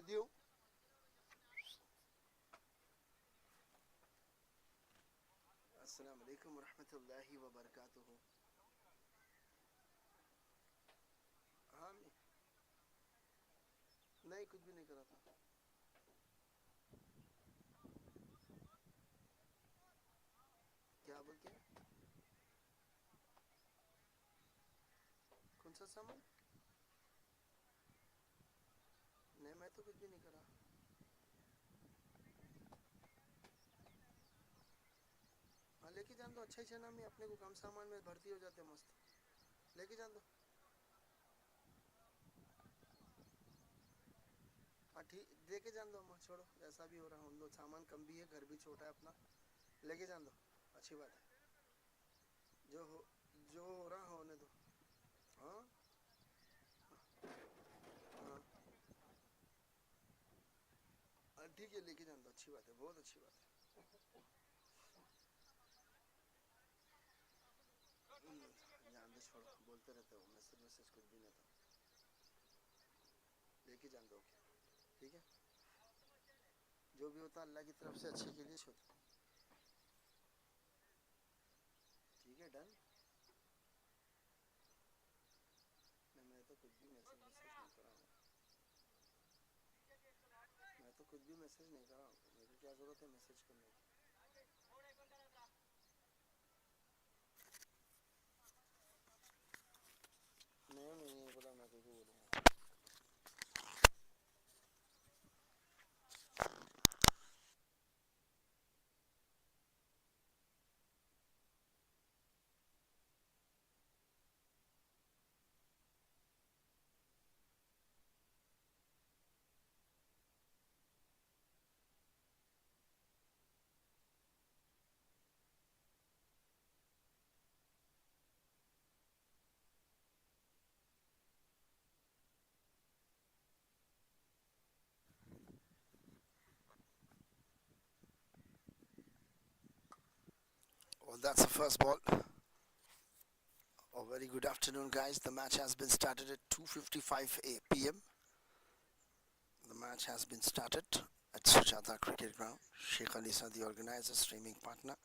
with you. Assalamu alaikum wa rahmatullahi wa barakatuhu. हाँ मैं नहीं कुछ भी नहीं करा था. क्या बोल के? कौन सा सामान? नहीं मैं तो कुछ भी नहीं करा. हाँ लेके जान दो. अच्छा ही चना में अपने को कम सामान में भर्ती हो जाते मस्त. लेके जान दो. हाँ ठीक लेके जान दो. अम्मा छोड़ो जैसा भी हो रहा. हम लोग सामान कम भी है, घर भी छोटा है अपना. लेके जान दो. अच्छी बात है. जो हो जो हो रहा होने दो. हाँ हाँ हाँ, ठीक है लेके जान दो. अच्छी बात है, बहुत अच्छी बात है. जान दो छोड़ो. बोलते रहते हो मैसेज मैसेज कुछ भी नहीं था. लेके जान दो. ओके ठीक है. जो भी होता अल्लाह की तरफ से अच्छे के लिए होता. ठीक है डन. नहीं मैं तो कुछ भी मैसेज मैसेज नहीं कर रहा हूँ. मैं तो कुछ भी मैसेज नहीं कर रहा हूँ. मेरे को क्या ज़रूरत है मैसेज करने की. नहीं मैं नहीं बोला. मैं कुछ बोलूँगा. Well, that's the first ball. A very good afternoon, guys. The match has been started at 2:55 p.m. The match has been started at Sujata Cricket Ground. Sheikh Alisa, the organizer, streaming partner.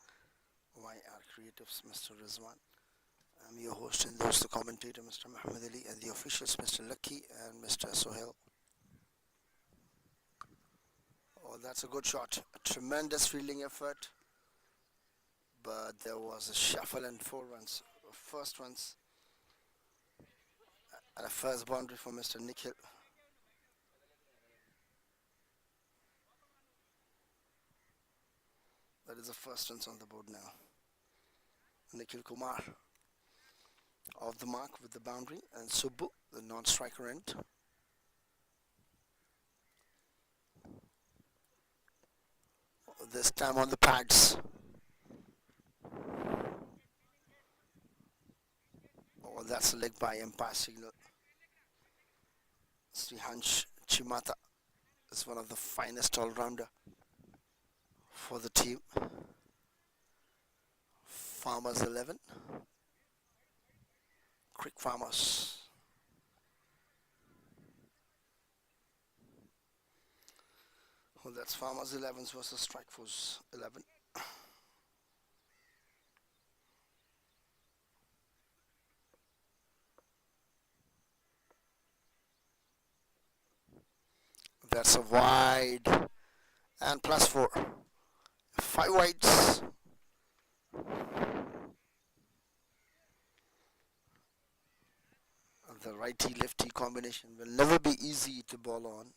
YR Creatives, Mr. Rizwan. I'm your host and host, the commentator, Mr. Muhammad Ali, and the officials, Mr. Lucky and Mr. Sohail. Oh, that's a good shot. A tremendous fielding effort. But there was a shuffle and 4 runs. First runs and a first boundary for Mr. Nikhil. That is the first runs on the board now. Nikhil Kumar off the mark with the boundary, and Subbu, the non-striker end. This time on the pads. Oh, that's a leg by umpire signal. Srihansh Chimata is one of the finest all-rounder for the team. Farmers 11. Crick Farmers. Well, that's Farmers 11 versus Strikeforce 11. That's a wide and +4. 5 wides. The righty-lefty combination will never be easy to ball on.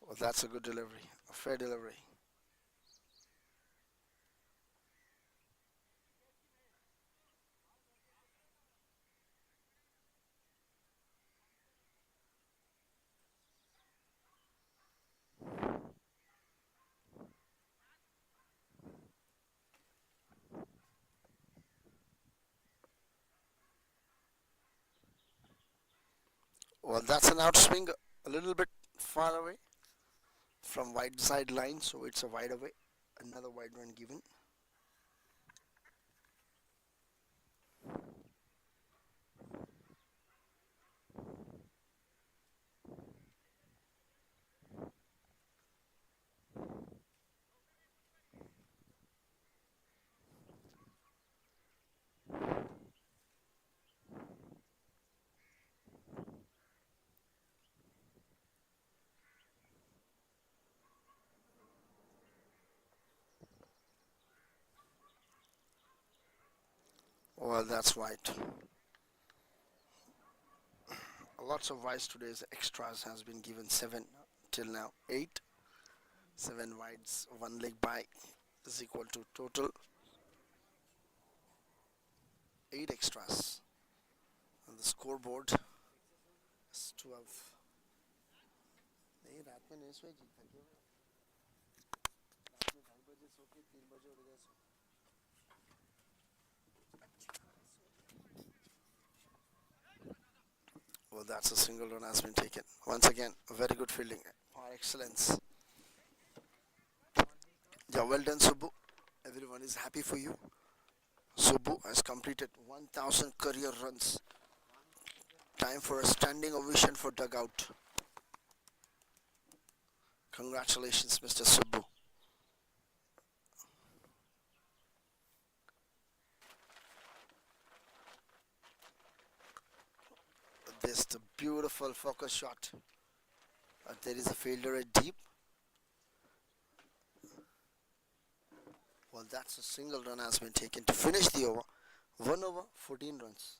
Well, that's a good delivery, a fair delivery. Well, that's an outswing a little bit far away from wide side line, so it's a wide away. Another wide run given. Well, that's wide. Lots of wides today's extras has been given 7 till now 8. 7 wides, 1 leg by is equal to total 8 extras. On the scoreboard is 12. नहीं रात में नहीं सोए जी थके हुए रात में 2:30 बजे सो के 3 बजे उठ गए सो well that's a single run has been taken once again a very good fielding par excellence yeah well done Subbu everyone is happy for you Subbu has completed 1000 career runs time for a standing ovation for dugout congratulations Mr. Subbu this the beautiful focus shot there is a fielder at deep well that's a single run has been taken to finish the over 1 over 14 runs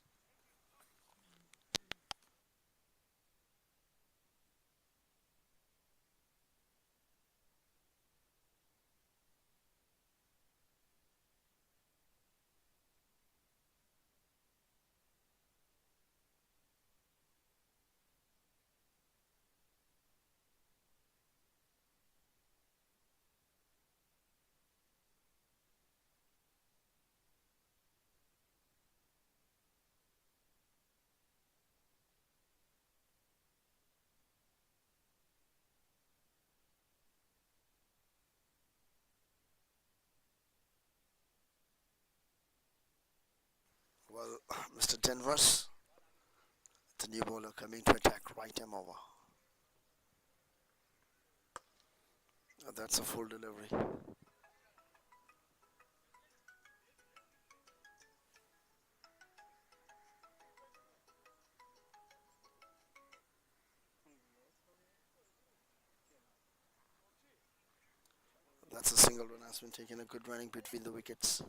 well Mr. Denvers the new bowler coming to attack right arm over that's a full delivery that's a single run has been taken a good running between the wickets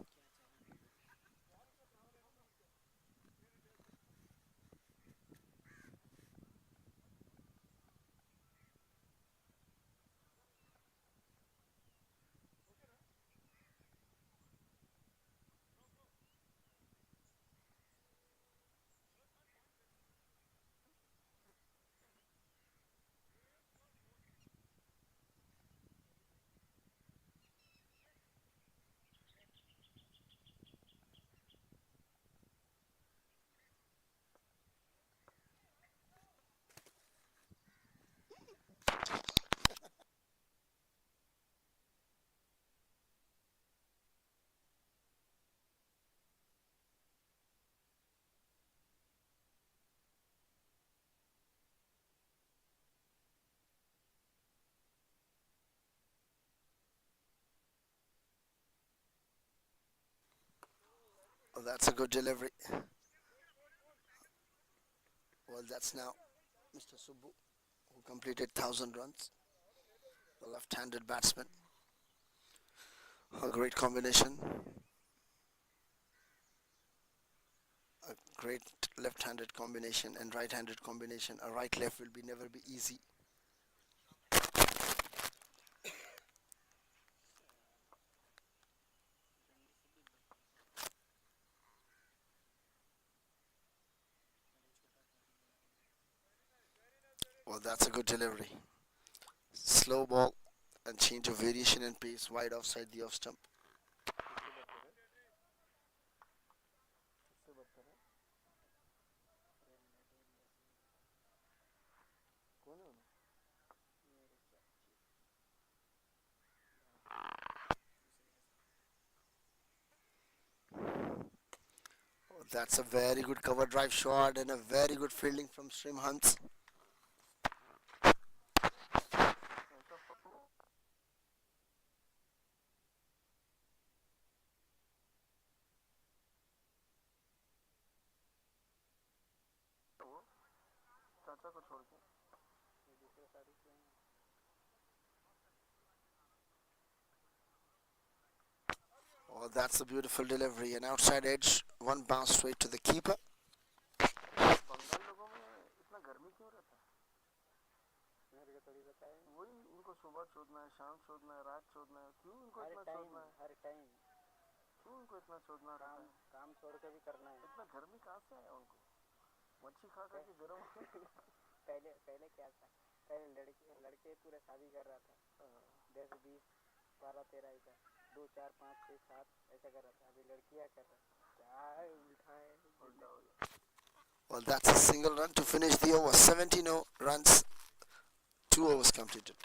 well, that's a good delivery well that's now Mr. Subbu who completed 1000 runs the left-handed batsman a great combination a great left-handed combination and right-handed combination a right-left will be never be easy well that's a good delivery slow ball and change of variation and pace wide offside the off stump That's a very good cover drive shot and a very good fielding from Srim Hans. Oh, that's a beautiful delivery. An outside edge, one bounce straight to the keeper. Well, that's a single run to finish the over. 17 runs, 2 overs completed.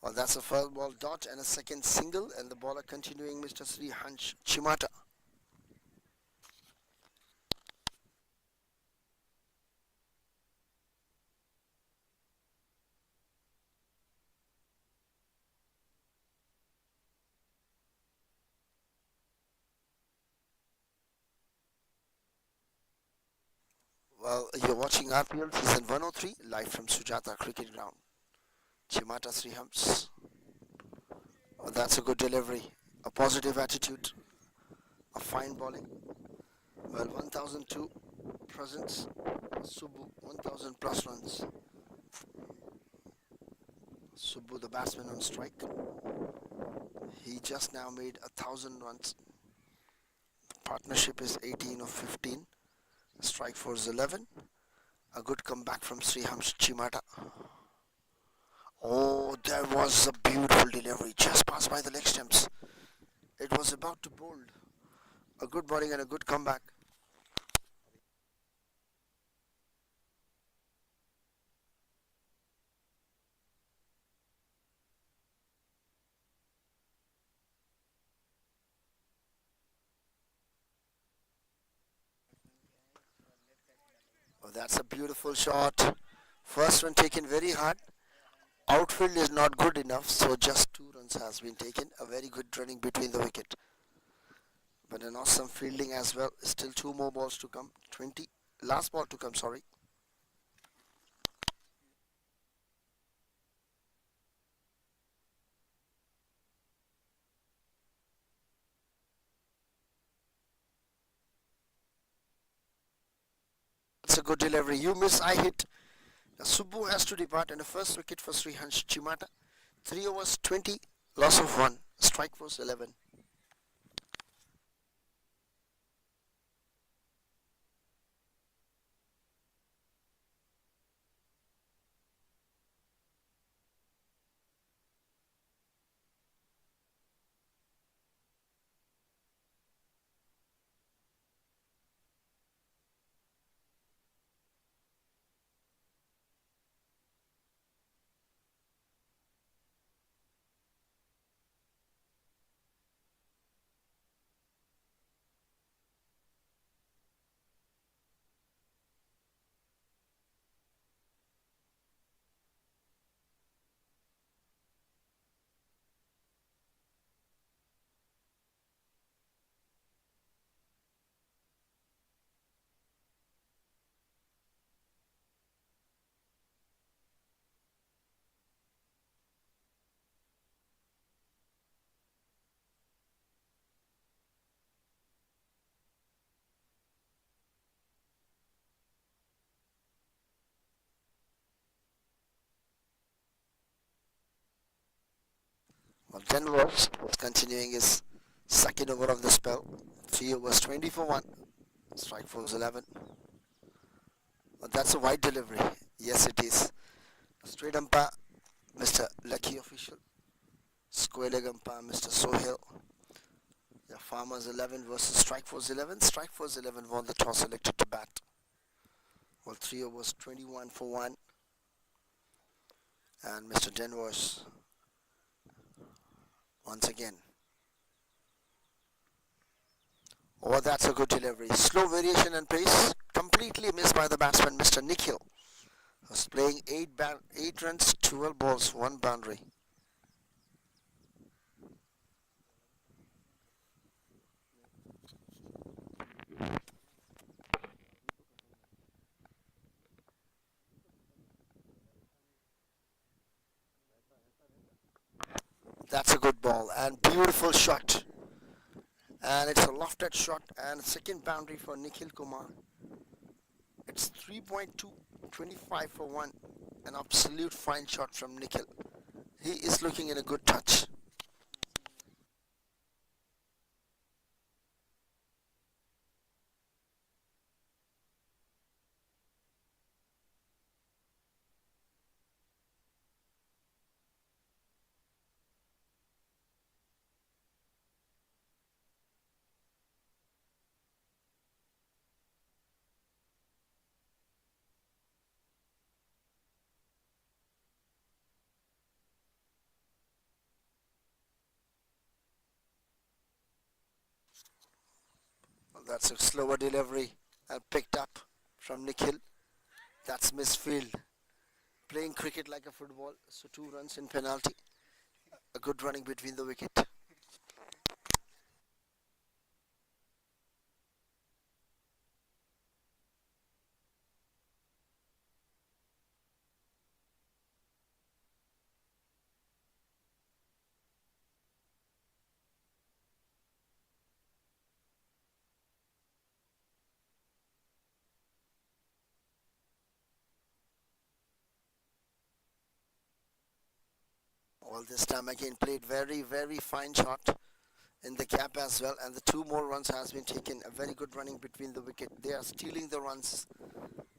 Well, that's a first ball dot and a second single, and the bowler continuing Mr. Sri Hanch Chimata. Well, you're watching RPL season 103 live from Sujata Cricket Ground. Chimata Sri Hams. Well, that's a good delivery, a positive attitude, a fine bowling. Well, 1002 presents, Subbu 1000 plus runs. Subbu, the batsman, on strike. He just now made 1000 runs. The partnership is 18 of 15. Strike force 11. A good comeback from Srihams Chimata. Oh, there was a beautiful delivery, just passed by the leg stumps. It was about to bold. A good bowling and a good comeback. Oh, that's a beautiful shot. First one taken very hard. Outfield is not good enough, so just 2 runs has been taken. A very good running between the wicket. But an awesome fielding as well. Still 2 more balls to come. 20. Last ball to come, sorry. It's a good delivery. You miss, I hit. Now Subbu has to depart and the first wicket for Srihansh Chimata. 3 overs, 20. Loss of 1. Strike force 11. Denver was continuing his second over of the spell. 3 overs 20 for 1. Strike force 11. But that's a wide delivery. Yes, it is. Straight umpire, Mr. Lucky Official. Square leg umpire, Mr. Sohail. Yeah, Farmers 11 versus Strike Force 11. Strike Force 11 won the toss, elected to bat. Well, 3 overs 21 for 1. And Mr. Denvers once again. Oh, that's a good delivery. Slow variation and pace. Completely missed by the batsman, Mr. Nikhil, who's playing 8 runs, 12 balls, 1 boundary. That's a good ball and beautiful shot. And it's a lofted shot and second boundary for Nikhil Kumar. It's 3.2, 25 for 1. An absolute fine shot from Nikhil. He is looking in a good touch. Well, that's a slower delivery and picked up from Nikhil. That's misfield. Playing cricket like a football, so 2 runs in penalty. A good running between the wicket. Well, this time again played very fine shot in the gap as well, and the 2 more runs has been taken. A very good running between the wicket. They are stealing the runs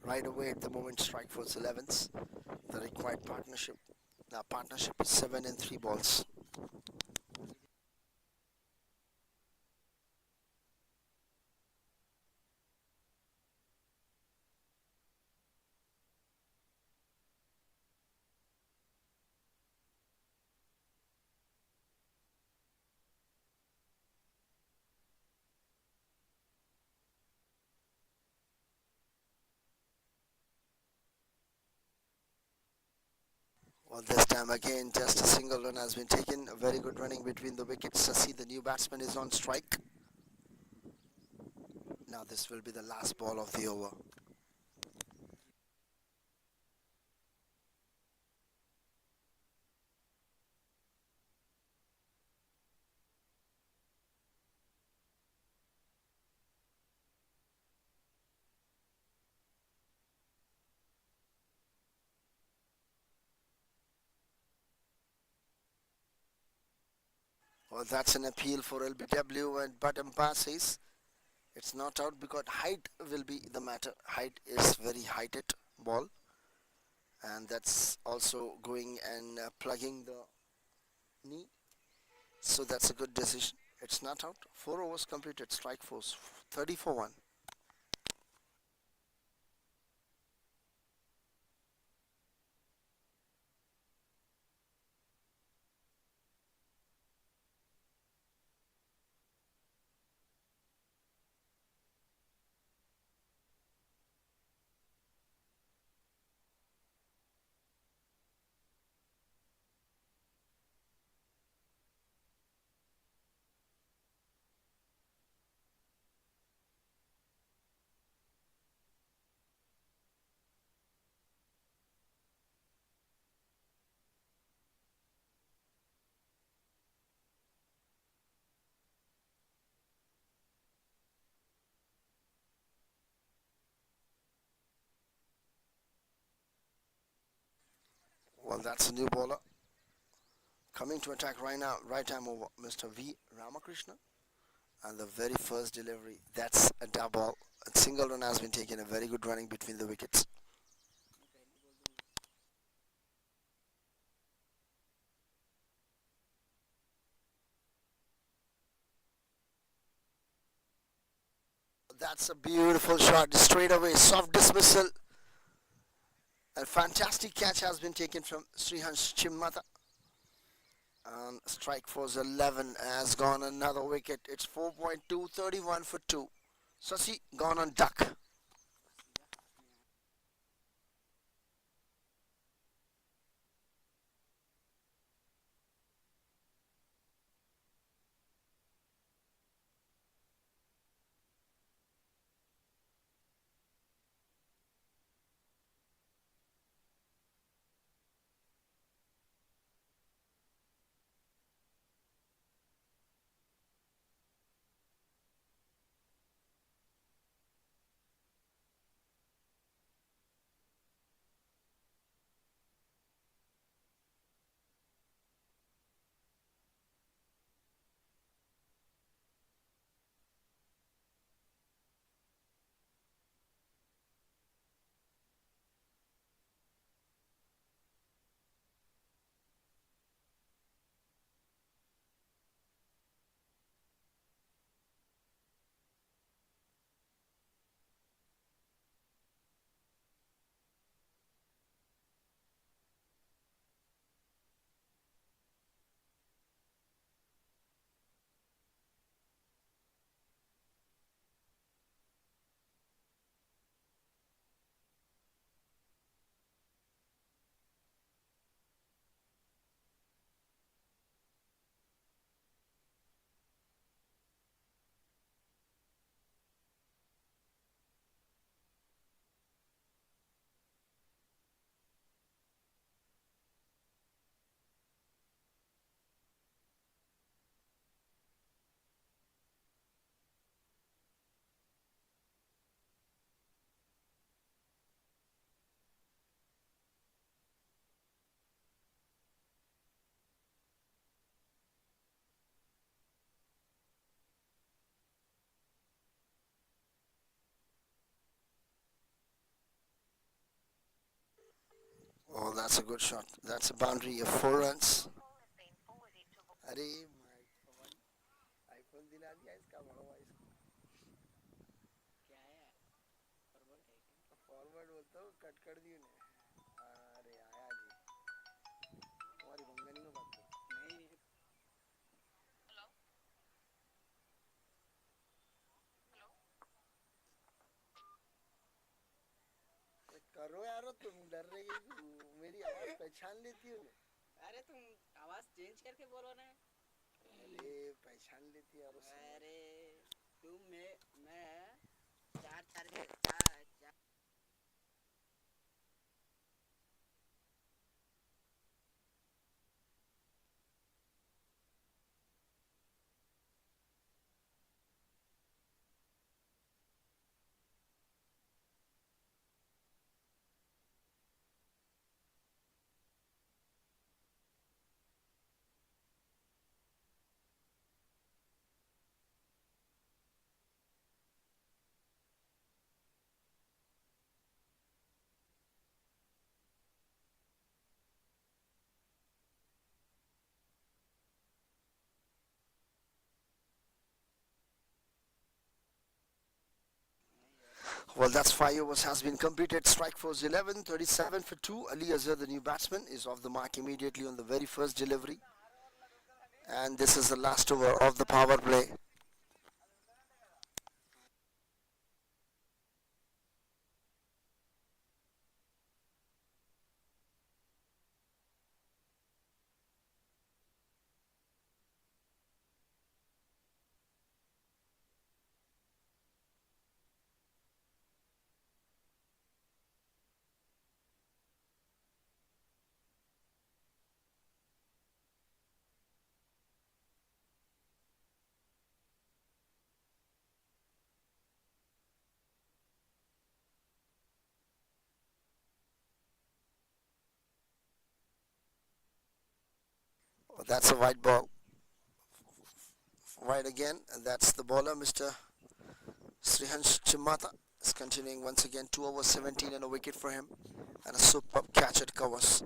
right away at the moment. Strike force 11s. The required partnership. Now partnership is 7 and 3 balls. Well, this time again, just a single run has been taken. A very good running between the wickets. Sasi, the new batsman, is on strike. Now this will be the last ball of the over. Well, that's an appeal for LBW, and but umpire says it's not out because height will be the matter. Height is very heighted ball, and that's also going and plugging the knee. So that's a good decision. It's not out. 4 overs completed. Strike force 30 for 1. Well, that's a new bowler. Coming to attack right now, right time over Mr. V. Ramakrishna. And the very first delivery, that's a double. A single run has been taken, a very good running between the wickets. That's a beautiful shot, straight away, soft dismissal. A fantastic catch has been taken from Srihansh Chimmata. And strike force 11 has gone another wicket. It's 4.2, 31 for 2. Sasi gone on duck. Oh, that's a good shot. That's a boundary of 4 runs. अरे iPhone दिला दिया इसका बड़ा भाई forward बोलता हूँ cut कर दिए अरे आया जी हमारी बंगाली में बात करो यार तुम डर रही मेरी आवाज पहचान लेती हो अरे तुम आवाज चेंज करके बोलो ना अरे पहचान लेती है अरे तुम मैं चार चार चार Well, that's 5 overs has been completed. Strike force 11, 37 for 2. Ali Azhar, the new batsman, is off the mark immediately on the very first delivery. And this is the last over of the power play. That's a white ball. White again, and that's the bowler, Mr. Srihansh Chimata is continuing once again. 2 overs 17 and a wicket for him, and a superb catch at covers.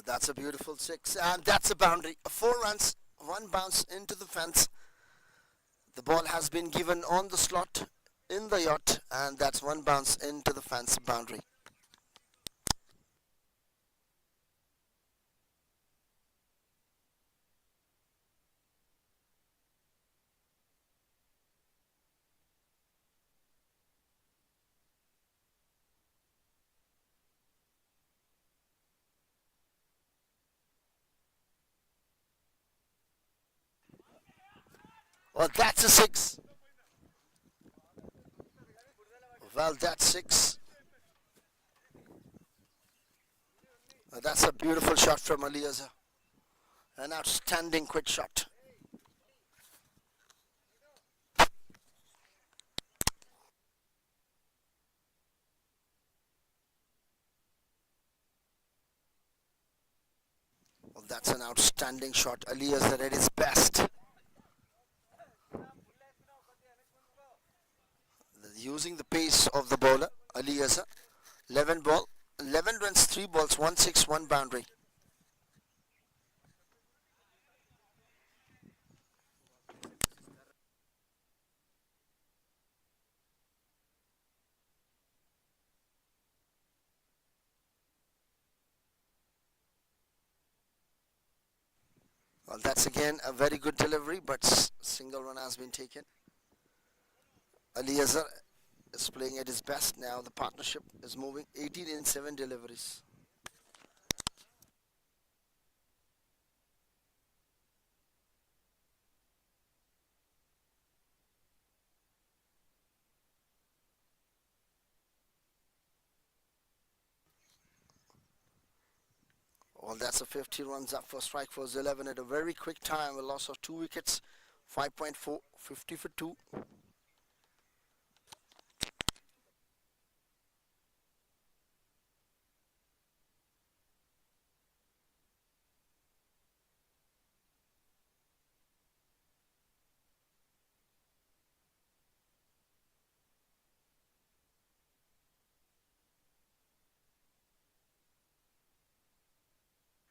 That's a beautiful six, and that's a boundary. 4 runs, 1 bounce into the fence. The ball has been given on the slot in the yacht, and that's 1 bounce into the fence boundary. Well, that's a 6. Well, that's 6. That's a beautiful shot from Aliaza. An outstanding quick shot. Well, that's an outstanding shot. Aliaza at his best. Using the pace of the bowler, Aliaza. 11 runs, 3 balls, 1 6, 1 boundary. Well, that's again a very good delivery, but single run has been taken. Aliaza is playing at his best now. The partnership is moving 18 in 7 deliveries. Well, that's a 50 runs up for strike force 11 at a very quick time. A loss of 2 wickets, 5.4, 50 for 2.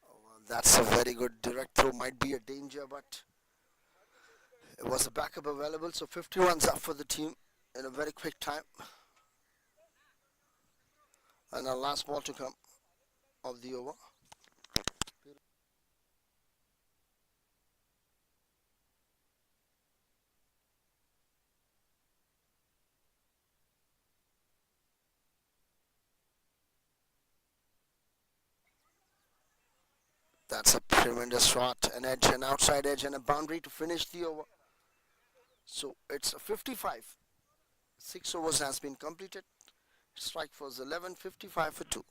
Well, that's a very good direct throw. Might be a danger, but it was a backup available. So 50 runs up for the team in a very quick time. And our last ball to come of the over. That's a tremendous shot, an edge, an outside edge, and a boundary to finish the over. So it's a 55. 6 overs has been completed. Strike force 11, 55 for 2.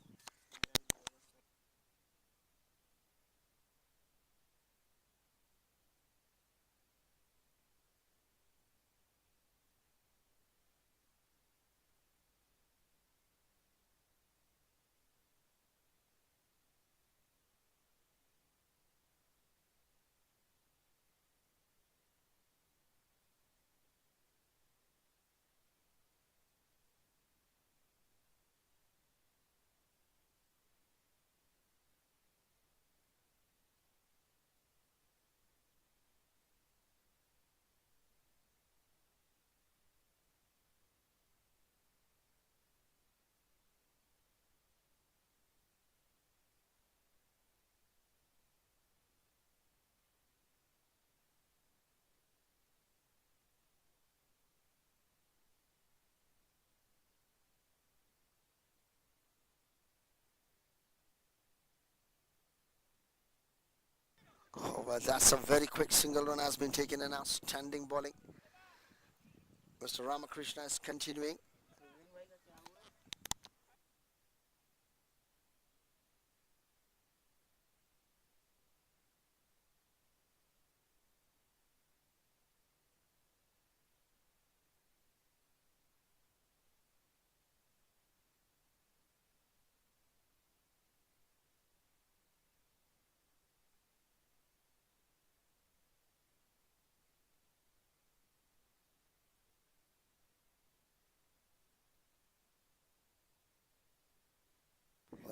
Oh, well, that's a very quick single run has been taken, and outstanding bowling. Mr. Ramakrishna is continuing.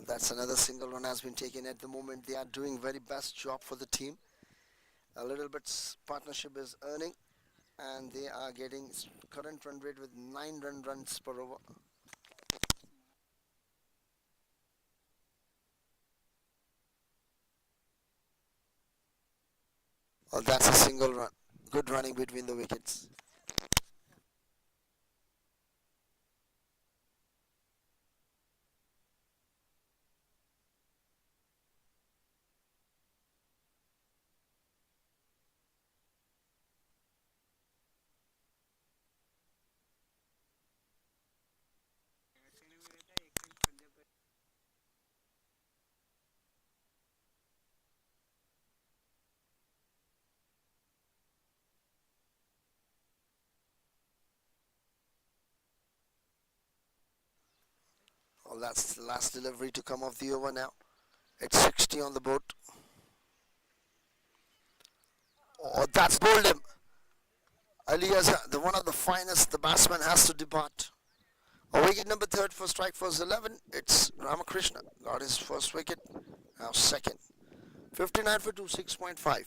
That's another single run has been taken. At the moment, they are doing very best job for the team. A little bit partnership is earning, and they are getting current run rate with 9 runs per over. Well, that's a single run. Good running between the wickets. Well, that's the last delivery to come off the over now. It's 60 on the board. Oh, that's bowled him. Alias, the one of the finest, the batsman has to depart. A wicket number third for strike force 11. It's Ramakrishna. Got his first wicket. Now second. 59 for 2, 6.5.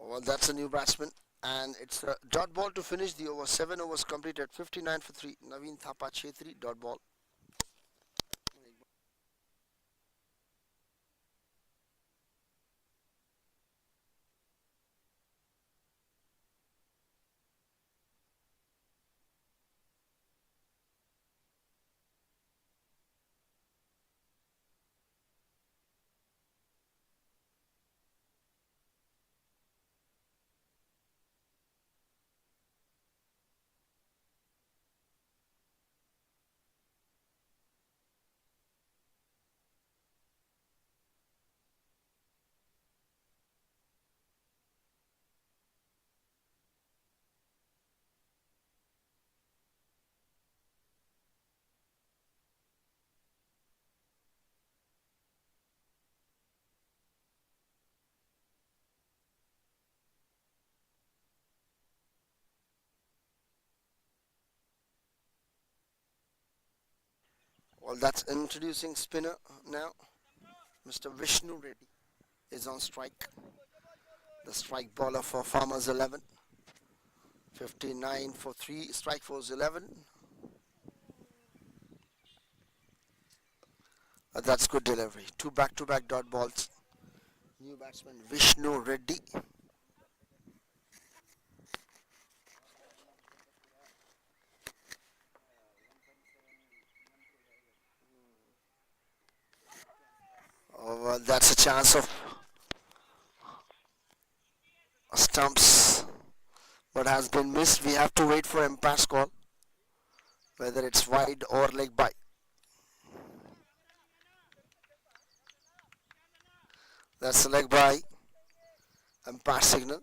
Well, that's a new batsman. And it's a dot ball to finish the over. 7 overs completed. 59 for 3. Naveen Thapa Chetri, dot ball. Well, that's introducing spinner now. Mr. Vishnu Reddy is on strike. The strike bowler for Farmers 11. 59 for 3. Strike force 11. That's good delivery. Two back-to-back dot balls. New batsman Vishnu Reddy. Oh, well, that's a chance of a stump but has been missed. We have to wait for umpire's call, whether it's wide or leg by. That's a leg by. Umpire signal.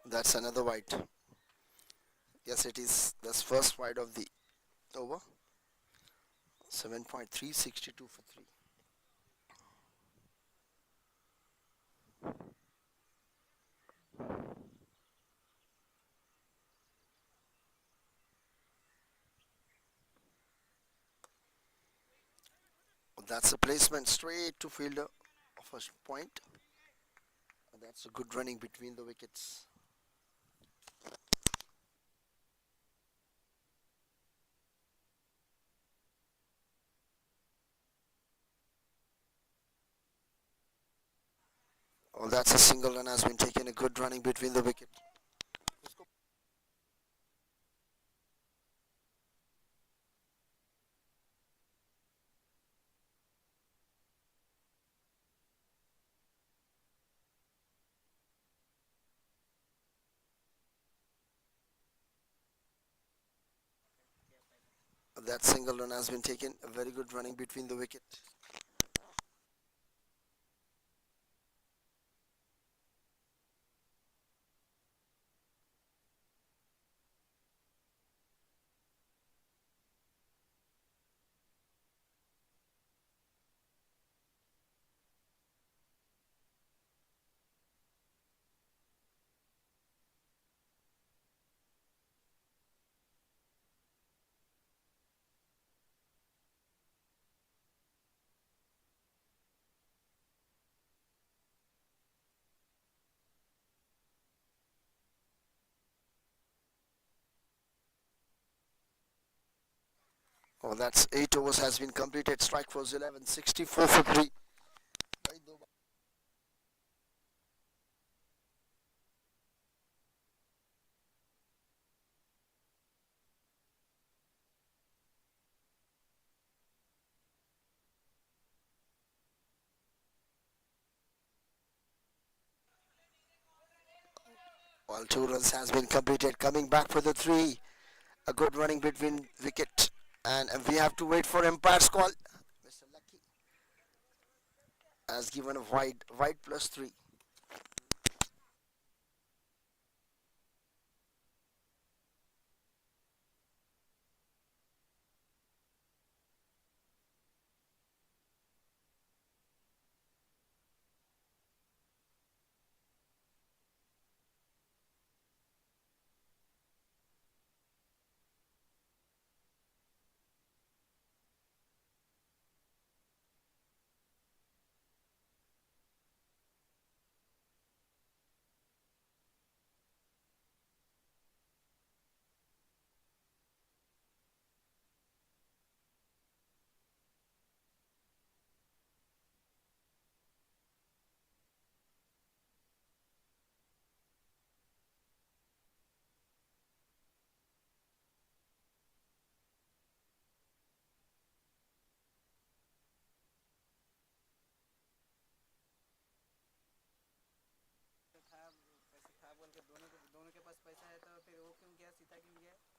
That's another wide. Yes, it is. That's first wide of the over. 7.362 for 3. That's a placement straight to fielder. First point. That's a good running between the wickets. Oh, that's a single run has been taken. A good running between the wicket. That single run has been taken. A very good running between the wicket. Oh, that's 8 overs has been completed. Strike force 11. 64 for 3. All 2 runs has been completed. Coming back for the 3. A good running between wicket. And we have to wait for umpire's call. Mr. Lucky has given a wide plus 3.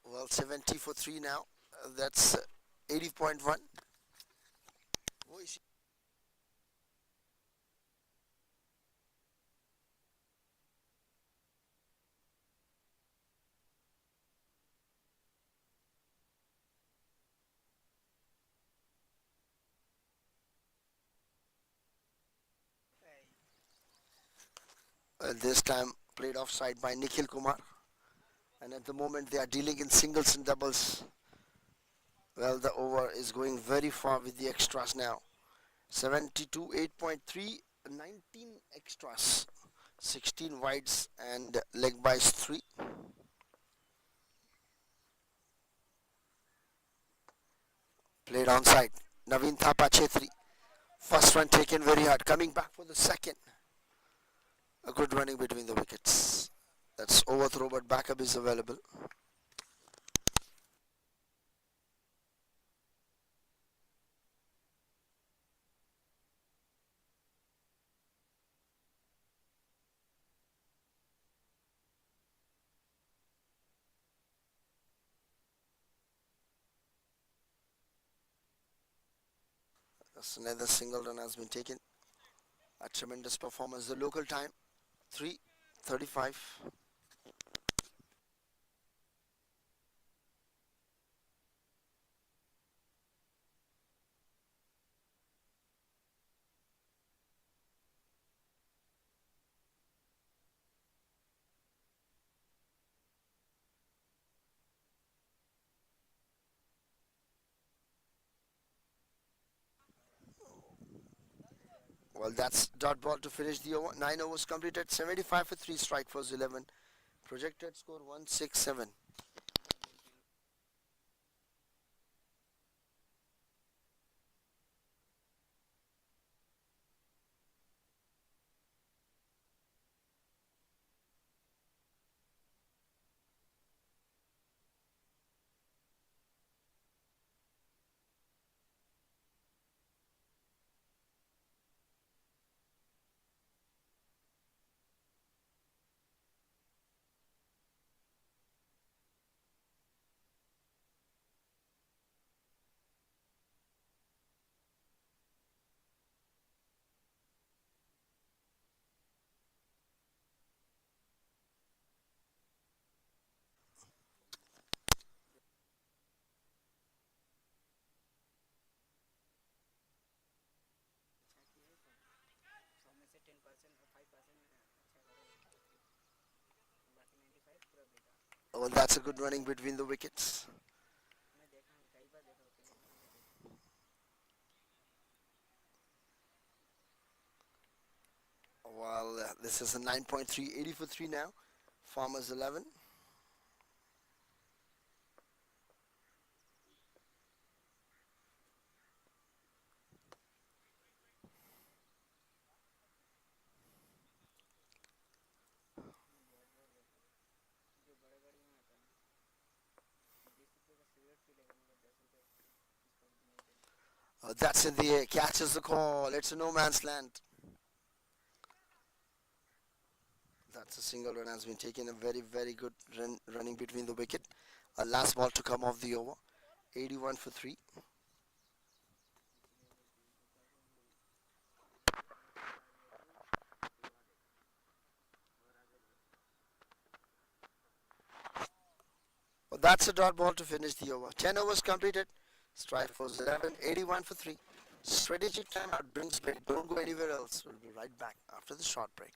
Well, 70 for 3 now. That's 80.1. This time played offside by Nikhil Kumar. And at the moment they are dealing in singles and doubles. Well, the over is going very far with the extras now. 72, 8.3, 19 extras. 16 wides and leg bys 3. Played onside. Naveen Thapa Chetri. First run taken very hard. Coming back for the second. A good running between the wickets. That's overthrow, but backup is available. That's another single run has been taken. A tremendous performance. The local time 3:35. Well, that's dot ball to finish the over. 9 overs completed. 75 for 3. Strike force 11. Projected score 167. Well, that's a good running between the wickets. Well, this is a 9.3, 80 for 3 now. Farmers 11. That's in the air. Catches the call. It's a no man's land. That's a single run has been taken. A very, very good running between the wicket. A last ball to come off the over. 81 for 3. Well, that's a dot ball to finish the over. 10 overs completed. Strike force 11. 81 for 3. Strategic timeout brings break. Don't go anywhere else. We'll be right back after the short break.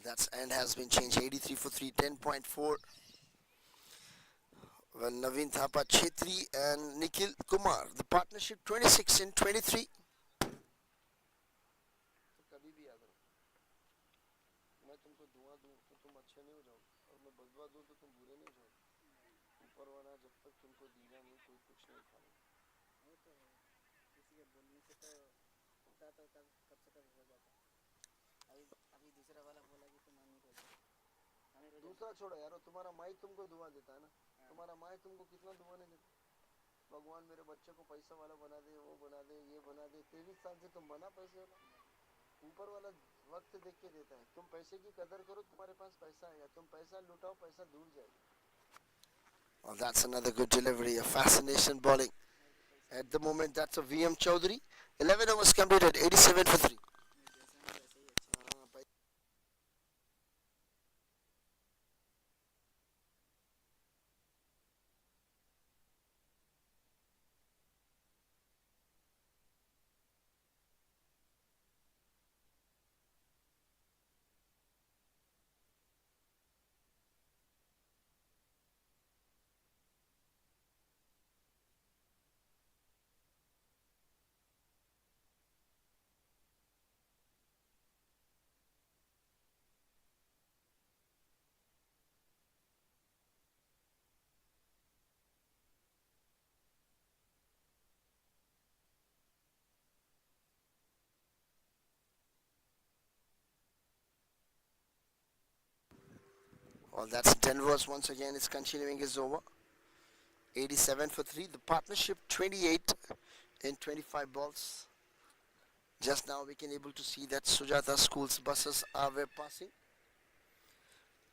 That's end has been changed. 83 for 3, 10.4. Well, Naveen Thapa Chetri and Nikhil Kumar. The partnership 26 in 23. कभी भी याद रखो, मैं तुमको धुआं दूं तो तुम अच्छे नहीं हो जाओगे, और मैं बदवा दूं तो तुम बुरे नहीं हो जाओगे। ऊपर वाला जब तक तुमको दीना नहीं, कोई कुछ नहीं खाएगा। वो तो है, किसी के बोलने से तो होता तो कब से कब हो जाता। अभी अभी दूसरा वाला बोला कि तुम अमीर हो जाओ, अमीर हो जाओ। दूसरा छोड़ो यार, तुम्हारा माई तुमको दुआ देता है ना। तुम्हारा माई तुमको कितना दुआ नहीं देता। भगवान मेरे बच्चे को पैसा वाला बना दे, वो बना दे, ये बना दे। 23 साल से तुम बना पैसे वाला। ऊपर वाला वक्त देख के देता है। तुम पैसे की कदर करो, तुम्हारे पास पैसा आएगा। तुम पैसा लुटाओ, पैसा दूर जाएगा। Well, that's another good delivery. A fascination bowling. At the moment, that's a VM Chaudhary. 11 overs completed. 87 for 3. Well, that's Denver's once again is continuing his over. 87 for 3. The partnership 28 in 25 balls. Just now we can able to see that Sujata School's buses were passing.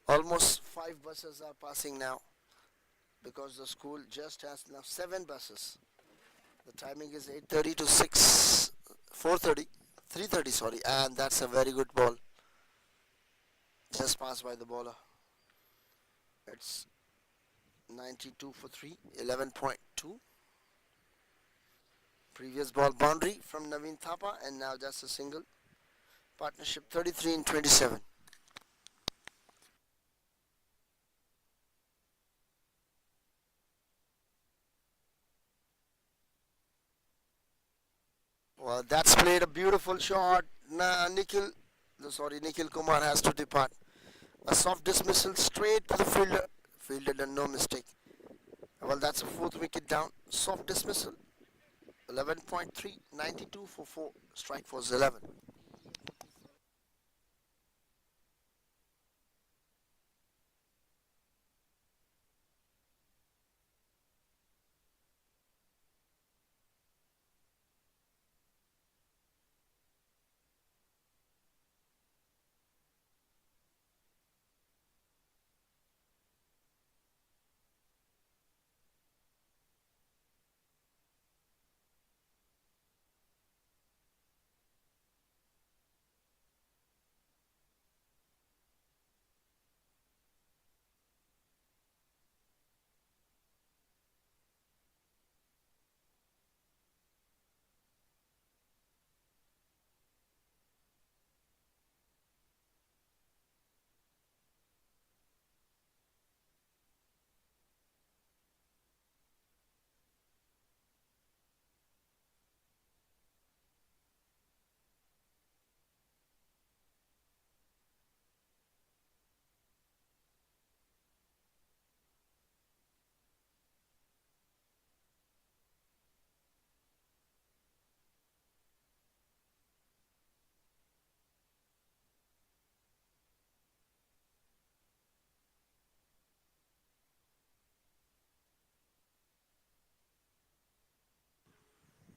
Almost 5 buses are passing now, because the school just has now 7 buses. The timing is 8:30 to 6, 4:30, 3:30, sorry, and that's a very good ball. Just passed by the bowler. It's 92 for 3, 11.2. Previous ball boundary from Naveen Thapa, and now that's a single. Partnership 33 in 27. Well, that's played a beautiful shot. Nikhil Kumar has to depart. A soft dismissal straight to the fielder. Fielder done no mistake. Well, that's a 4th wicket down. Soft dismissal. 11.3, 92 for 4. Strike force 11.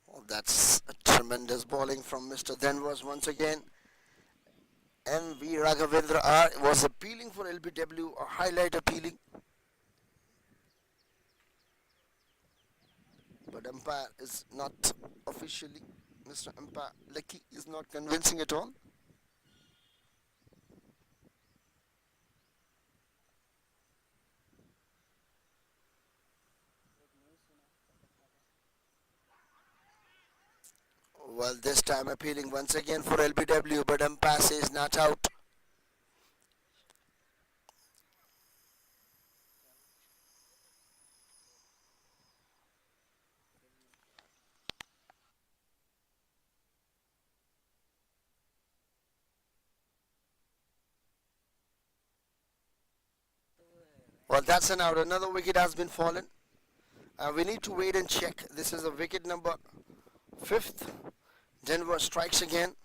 Well, that's a tremendous bowling from Mr. Denvers once again. M.V. Raghavendra R was appealing for LBW, a highlight appealing. But umpire is not officially. Mr. Umpire Lucky is not convincing at all. Well, this time appealing once again for LBW, but umpire says not out. Well, that's an out. Another wicket has been fallen. We need to wait and check. This is a wicket number 5th. Denver strikes again.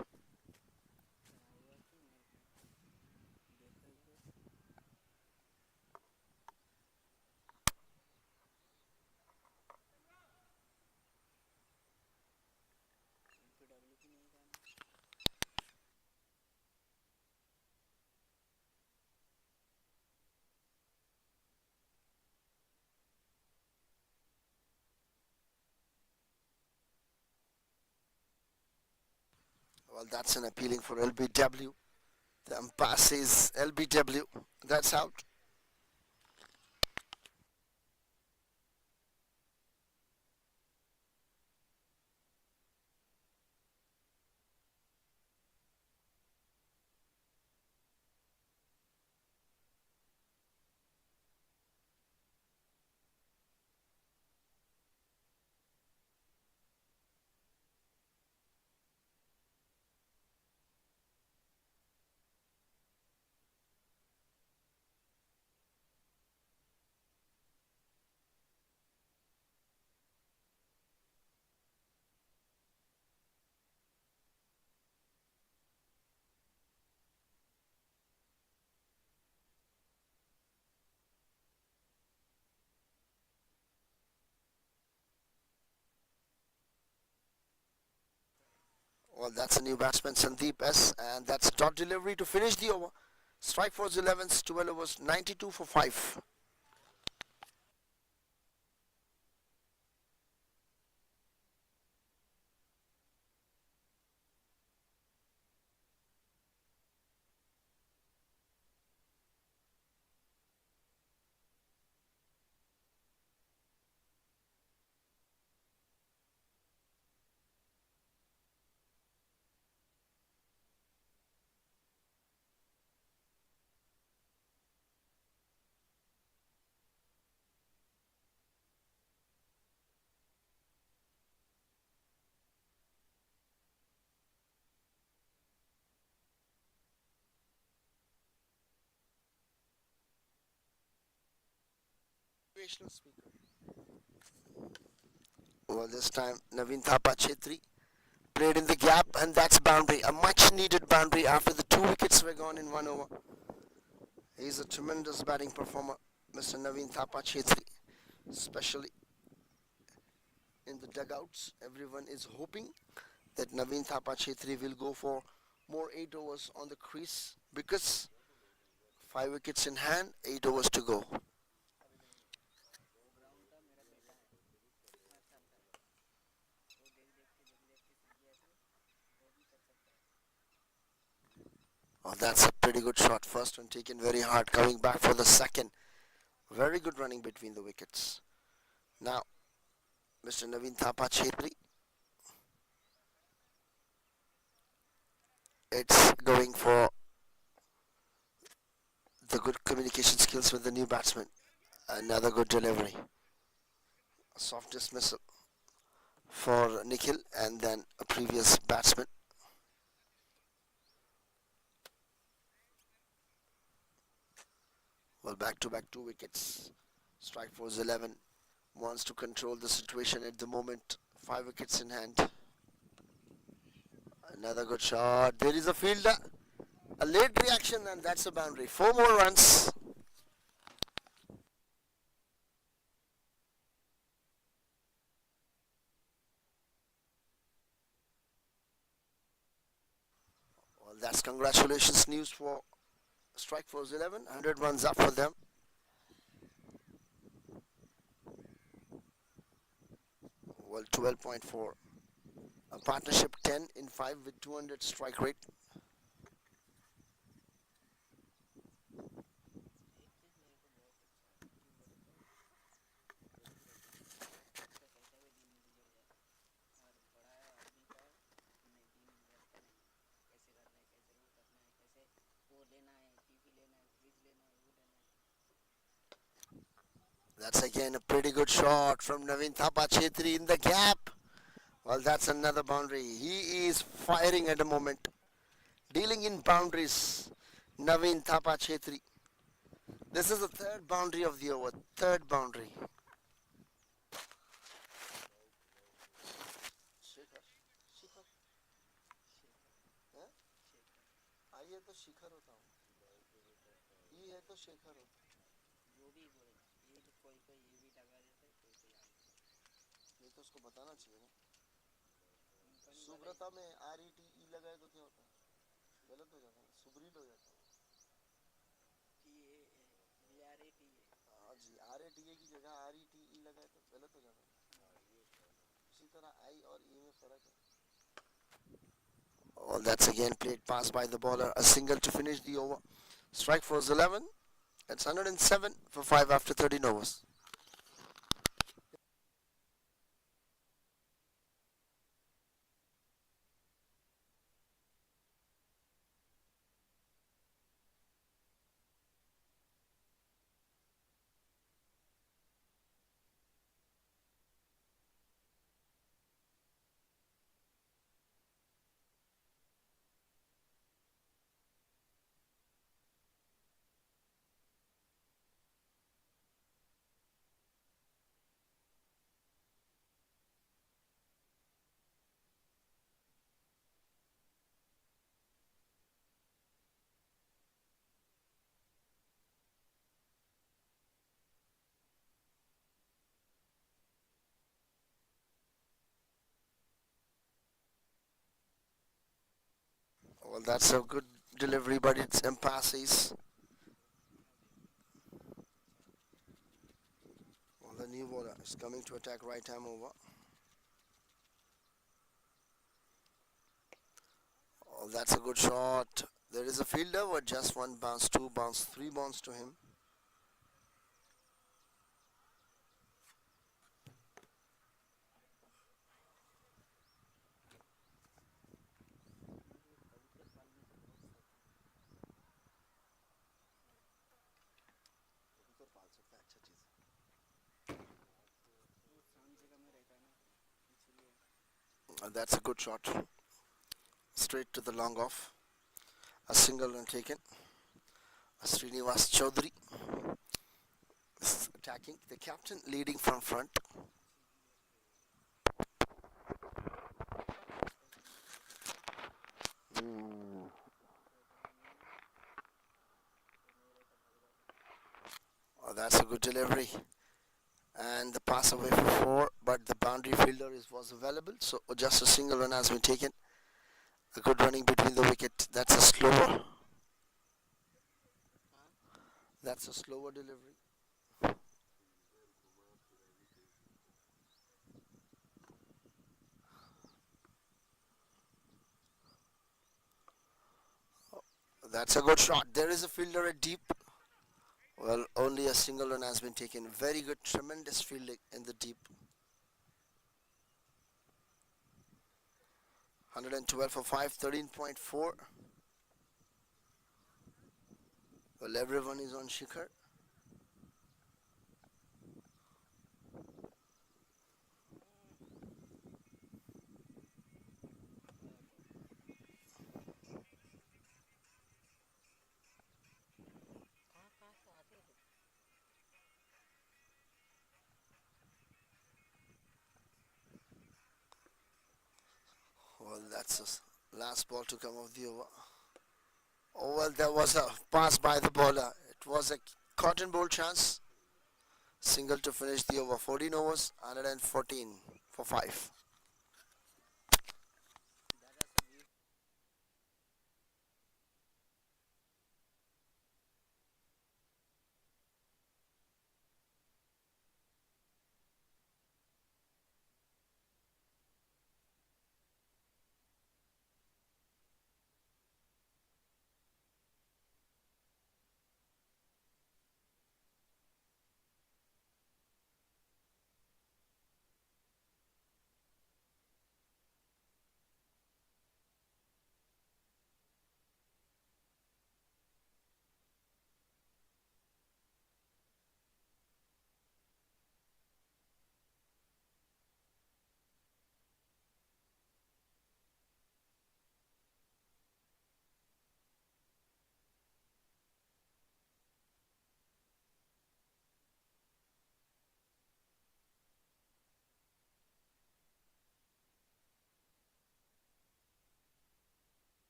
Well, that's an appealing for LBW. The umpire says LBW. That's out. Well, that's a new batsman, Sandeep S. And that's dot delivery to finish the over. Strike force 11s, 12 overs, 92 for 5. Well, this time Naveen Thapa Chetri played in the gap, and that's boundary. A much needed boundary after the 2 wickets were gone in 1 over. He's a tremendous batting performer, Mr. Naveen Thapa Chetri, especially in the dugouts. Everyone is hoping that Naveen Thapa Chetri will go for more 8 overs on the crease because 5 wickets in hand, 8 overs to go. Oh, that's a pretty good shot. First one taken very hard, coming back for the second. Very good running between the wickets. Now, Mr. Naveen Thapa Chetri, it's going for the good communication skills with the new batsman. Another good delivery. A soft dismissal for Nikhil and then a previous batsman. Well, back to back 2 wickets. Strike force 11 wants to control the situation at the moment. 5 wickets in hand. Another good shot. There is a fielder. A late reaction, and that's a boundary. 4 more runs. Well, that's congratulations news for strike force 11. 100 runs up for them. Well, 12.4. A partnership 10 in 5 with 200 strike rate. That's again a pretty good shot from Naveen Thapa Chetri in the gap. Well, that's another boundary. He is firing at the moment. Dealing in boundaries, Naveen Thapa Chetri. This is the third boundary of the over. Third boundary. शिखर शिखर है आई है तो शिखर होता हूँ ई है तो शेखर होता जो भी बोले ये तो कोई कोई ये भी लगा देता है कोई कोई ये तो उसको बताना चाहिए ना सुब्रता में RETE लगाए तो क्या होता है गलत हो जाता है सुब्रील हो जाता है हाँ जी RATA की जगह RETE लगाए तो गलत हो जाता है उसी तरह आई और ई में फर्क है Oh, that's again played pass by the bowler. A single to finish the over. Strike force 11. It's 107 for 5 after 13 overs. Well, that's a good delivery, but it's impasses. Well, the new bowler is coming to attack right time over. Oh, that's a good shot. There is a fielder with just one bounce, two bounce, three bounce to him. That's a good shot. Straight to the long off. A single run taken. Srinivas Chaudhary is attacking. The captain leading from front. Oh, that's a good delivery. And the pass away for four, but the boundary fielder was available, so just a single run has been taken. A good running between the wicket. That's a slower. That's a slower delivery. That's a good shot. There is a fielder at deep. Well, only a single run has been taken. Very good, tremendous fielding in the deep. 112 for 5, 13.4. Well, everyone is on Shikhar. Well, that's the last ball to come of the over. Oh, well, there was a pass by the bowler. It was a cotton ball chance. Single to finish the over. 14 overs, 114 for 5.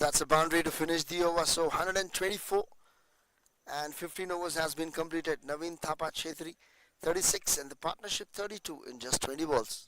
That's a boundary to finish the over. So 124 and 15 overs has been completed. Naveen Thapa Chetri 36 and the partnership 32 in just 20 balls.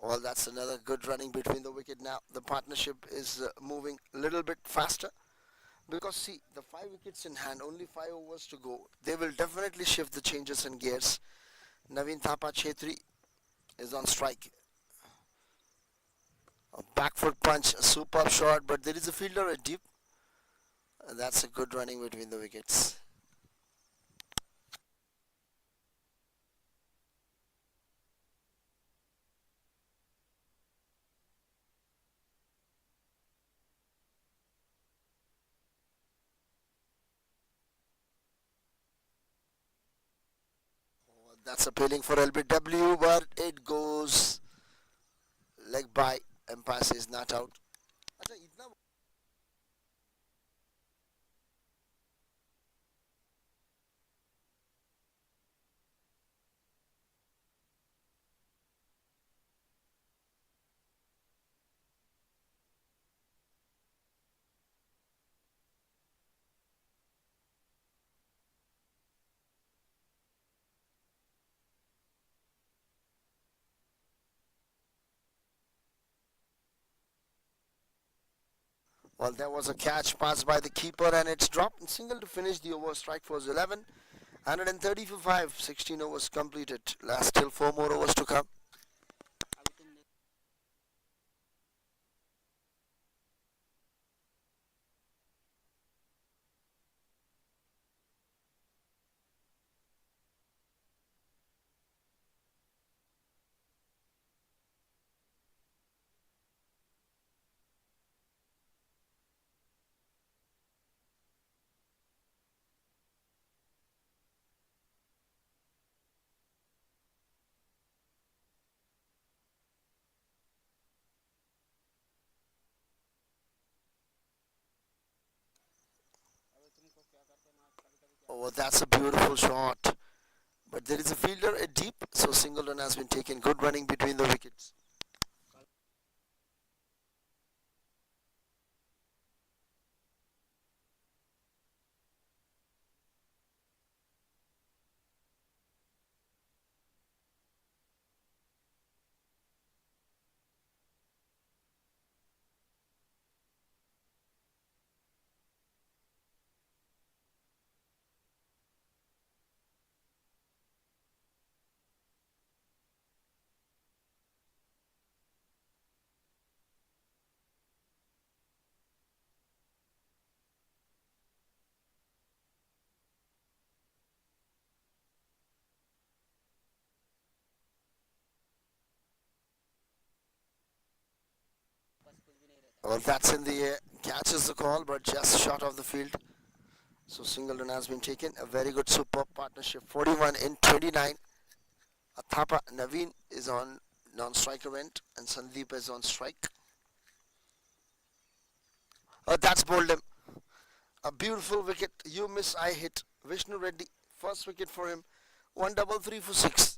Well, that's another good running between the wicket. Now the partnership is moving a little bit faster because see the 5 wickets in hand, only 5 overs to go. They will definitely shift the changes and gears. Naveen Thapa Chetri is on strike. A back foot punch, a superb shot, but there is a fielder at deep. That's a good running between the wickets. That's appealing for LBW, but it goes leg by. Umpire says not out. अच्छा, इतना Well, there was a catch pass by the keeper and it's dropped and single to finish the over. Strike force 11. 130 for 5. 16 overs completed. Last still 4 more overs to come. Oh, that's a beautiful shot. But there is a fielder at deep, so single run has been taken. Good running between the wickets. Well, that's in the air. Catches the call, but just short of the field. So single run has been taken. A very good superb partnership. 41 in 29. Athapa Naveen is on non-striker end and Sandeep is on strike. Oh, that's bowled him. A beautiful wicket. You miss, I hit. Vishnu Reddy, first wicket for him. 133 for 6.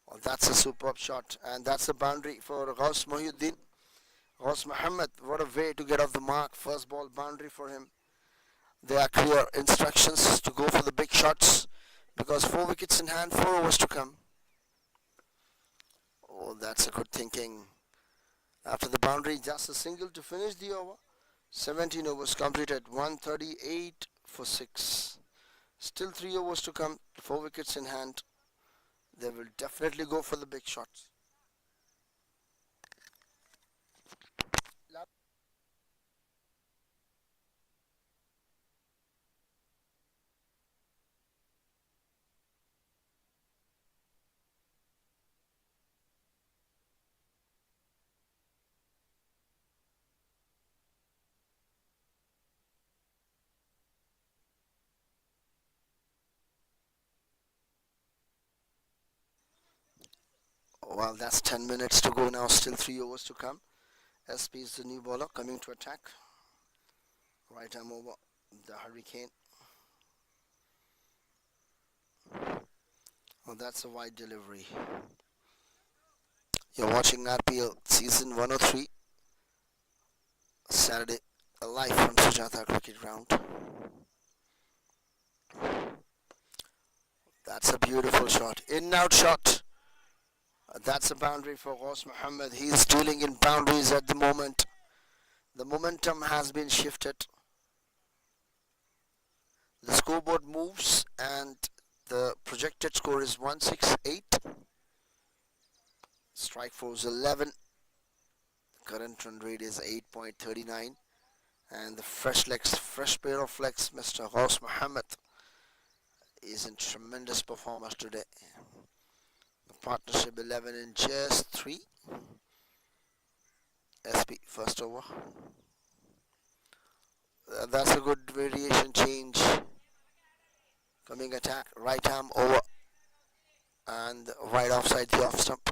Well, that's a superb shot, and that's a boundary for Ghaus Mohiuddin. Ghaus Muhammad, what a way to get off the mark. First ball boundary for him. There are clear instructions to go for the big shots because 4 wickets in hand, 4 overs to come. Oh, that's a good thinking. After the boundary, just a single to finish the over. 17 overs completed, 138 for 6. Still 3 overs to come, 4 wickets in hand. They will definitely go for the big shots. Well, that's 10 minutes to go now, still 3 overs to come. SP is the new bowler coming to attack. Right arm over the Hurricane. Well, that's a wide delivery. You're watching RPL season 103, Saturday, live from Sujata Cricket Ground. That's a beautiful shot. In and out shot. That's a boundary for Ghaus Muhammad. He's dealing in boundaries at the moment. The momentum has been shifted. The scoreboard moves and the projected score is 168. Strike force 11. Current run rate is 8.39. And the fresh pair of legs, Mr. Ghaus Muhammad is in tremendous performance today. The partnership 11 in just 3. SP first over. That's a good variation change. Coming attack, right arm over and right offside the off stump.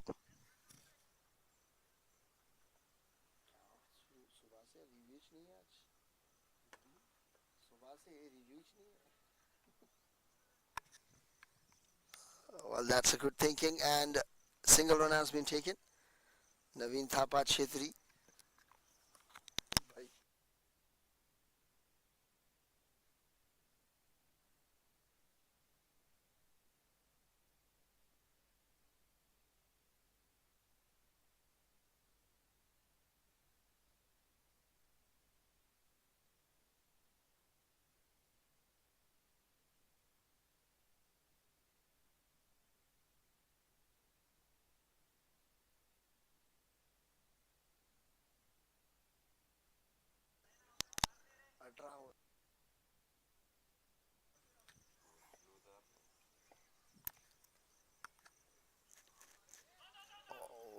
Well, that's a good thinking and single run has been taken. Naveen Thapa Chetri.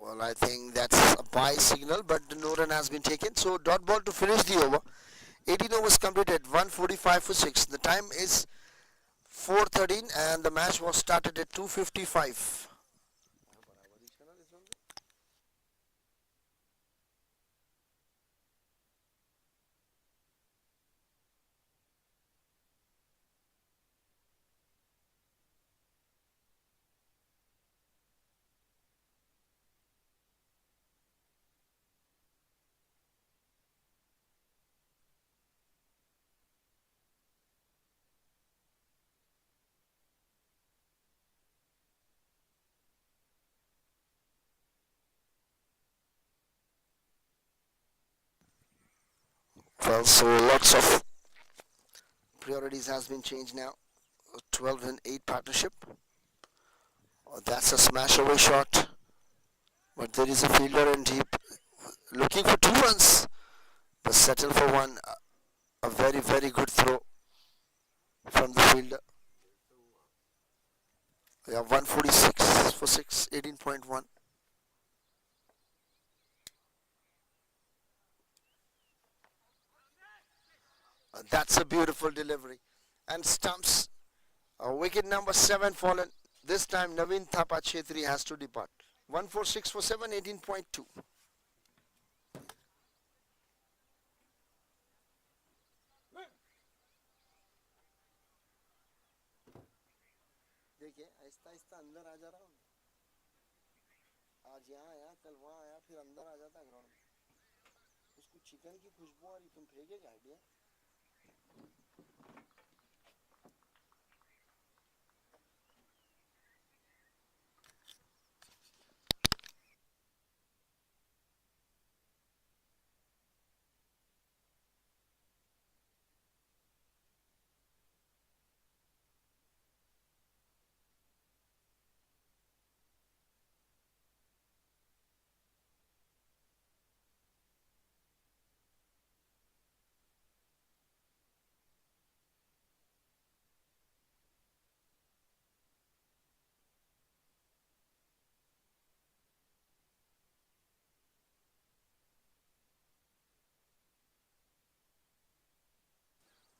Well, I think that's a buy signal, but no run has been taken. So dot ball to finish the over. 18 overs completed, 145 for 6. The time is 4:13 and the match was started at 2:55. Well, so lots of priorities has been changed now. 12 and 8 partnership. Oh, that's a smash away shot, but there is a fielder in deep looking for 2 runs, but settle for one. A very, very good throw from the fielder. Yeah, 146 for 6, 18.1. That's a beautiful delivery. And stumps. Wicket number 7 fallen. This time Naveen Thapa Chetri has to depart. 146 for 7, 18.2. देखिए आहिस्ता आहिस्ता अंदर आ जा रहा हूँ आज यहाँ आया कल वहाँ आया फिर अंदर आ जाता ग्राउंड में उसको चिकन की खुशबू आ रही तुम फेंके क्या idea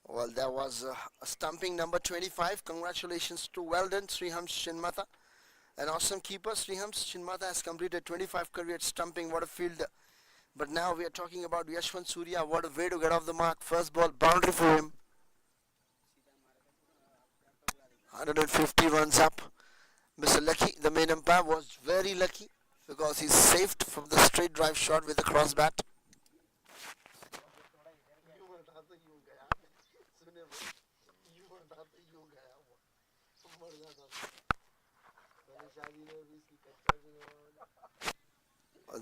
Well, that was a stumping number 25. Congratulations to well done, Srihams Shinmatha. An awesome keeper, Srihams Shinmatha has completed 25 career stumping. What a fielder. But now we are talking about Yashwant Surya. What a way to get off the mark. First ball, boundary for him. 150 runs up. Mr. Lucky, the main umpire, was very lucky because he's saved from the straight drive shot with the cross bat.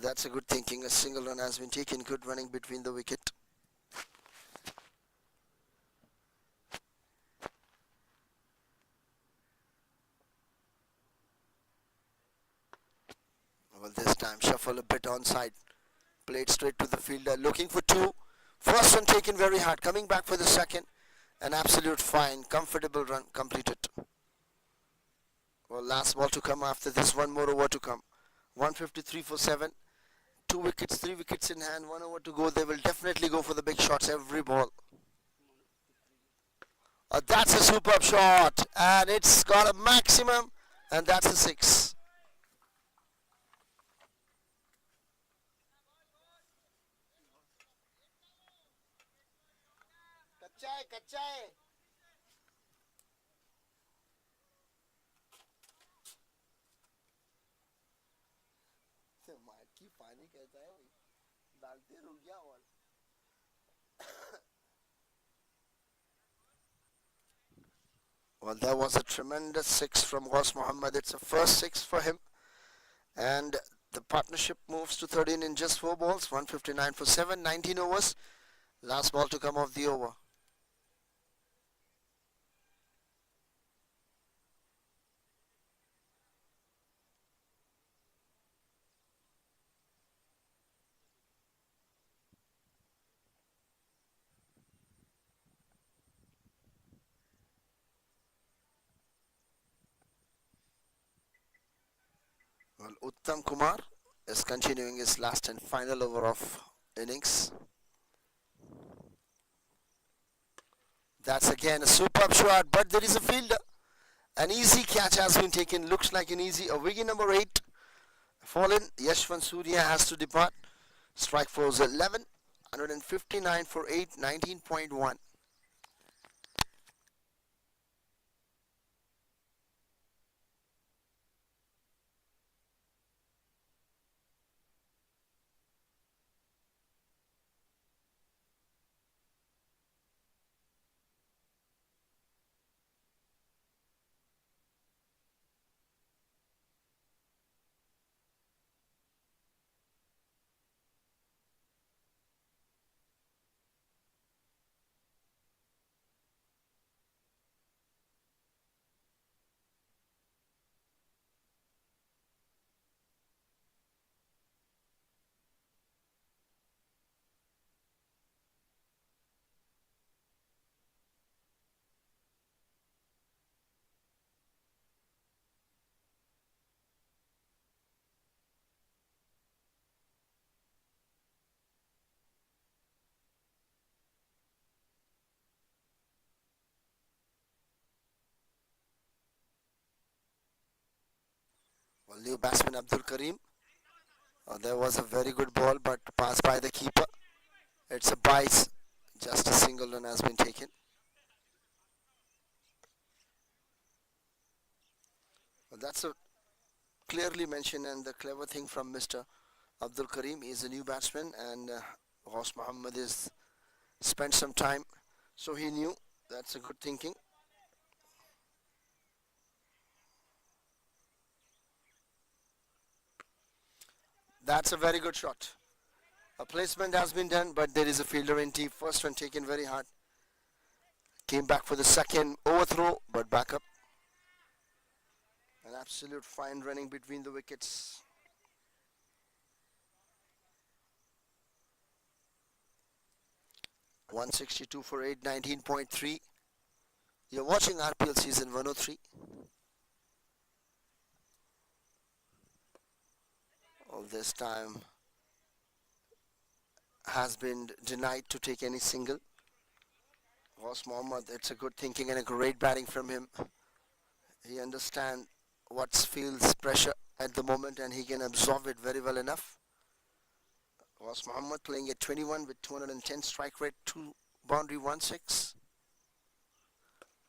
That's a good thinking. A single run has been taken. Good running between the wicket. Well, this time shuffle a bit onside. Played straight to the fielder. Looking for two. First one taken very hard. Coming back for the second. An absolute fine. Comfortable run completed. Well, last ball to come after this. One more over to come. 153 for 7. 2 wickets, 3 wickets in hand. 1 over to go. They will definitely go for the big shots every ball. That's a superb shot. And it's got a maximum. And that's a 6. कच्चा है की पानी कहता है डालते रुक गया ball Well, that was a tremendous 6 from Ghaus Mohammed. It's a first 6 for him. And the partnership moves to 13 in just 4 balls. 159 for 7, 19 overs. Last ball to come of the over. Uttam Kumar is continuing his last and final over of innings. That's again a superb shot, but there is a fielder. An easy catch has been taken. Looks like an easy. A wicket number 8 fallen. Yashwant Surya has to depart. Strike force 11. 159 for 8. 19.1. Well, new batsman Abdul Karim. There was a very good ball, but passed by the keeper. It's a bite. Just a single run has been taken. Well, that's a clearly mentioned and the clever thing from Mr. Abdul Karim. He is a new batsman, and Ghaus Muhammad is spent some time, so he knew. That's a good thinking. That's a very good shot. A placement has been done, but there is a fielder in deep. First one taken very hard. Came back for the second overthrow, but back up. An absolute fine running between the wickets. .162 for 8, 19.3. You're watching RPL season 103. All this time has been denied to take any single. Ghaus Mohammad, it's a good thinking and a great batting from him. He understands what feels pressure at the moment and he can absorb it very well enough. Ghaus Mohammad playing at 21 with 210 strike rate, 2 boundary, 1-6.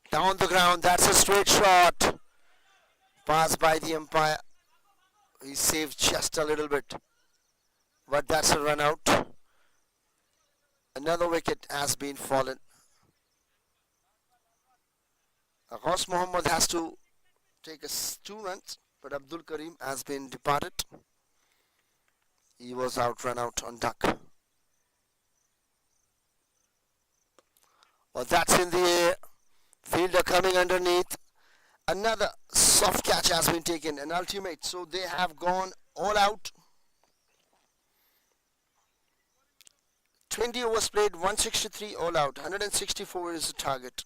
Down the ground, that's a straight shot. Passed by the umpire. He saved just a little bit, but that's a run out. Another wicket has been fallen. Ghaus Mohammad has to take 2 runs, but Abdul Karim has been departed. He was out, run out on duck. Well, that's in the air. Fielder coming underneath. Another soft catch has been taken, an ultimate. So they have gone all out. 20 overs played, 163 all out. 164 is the target.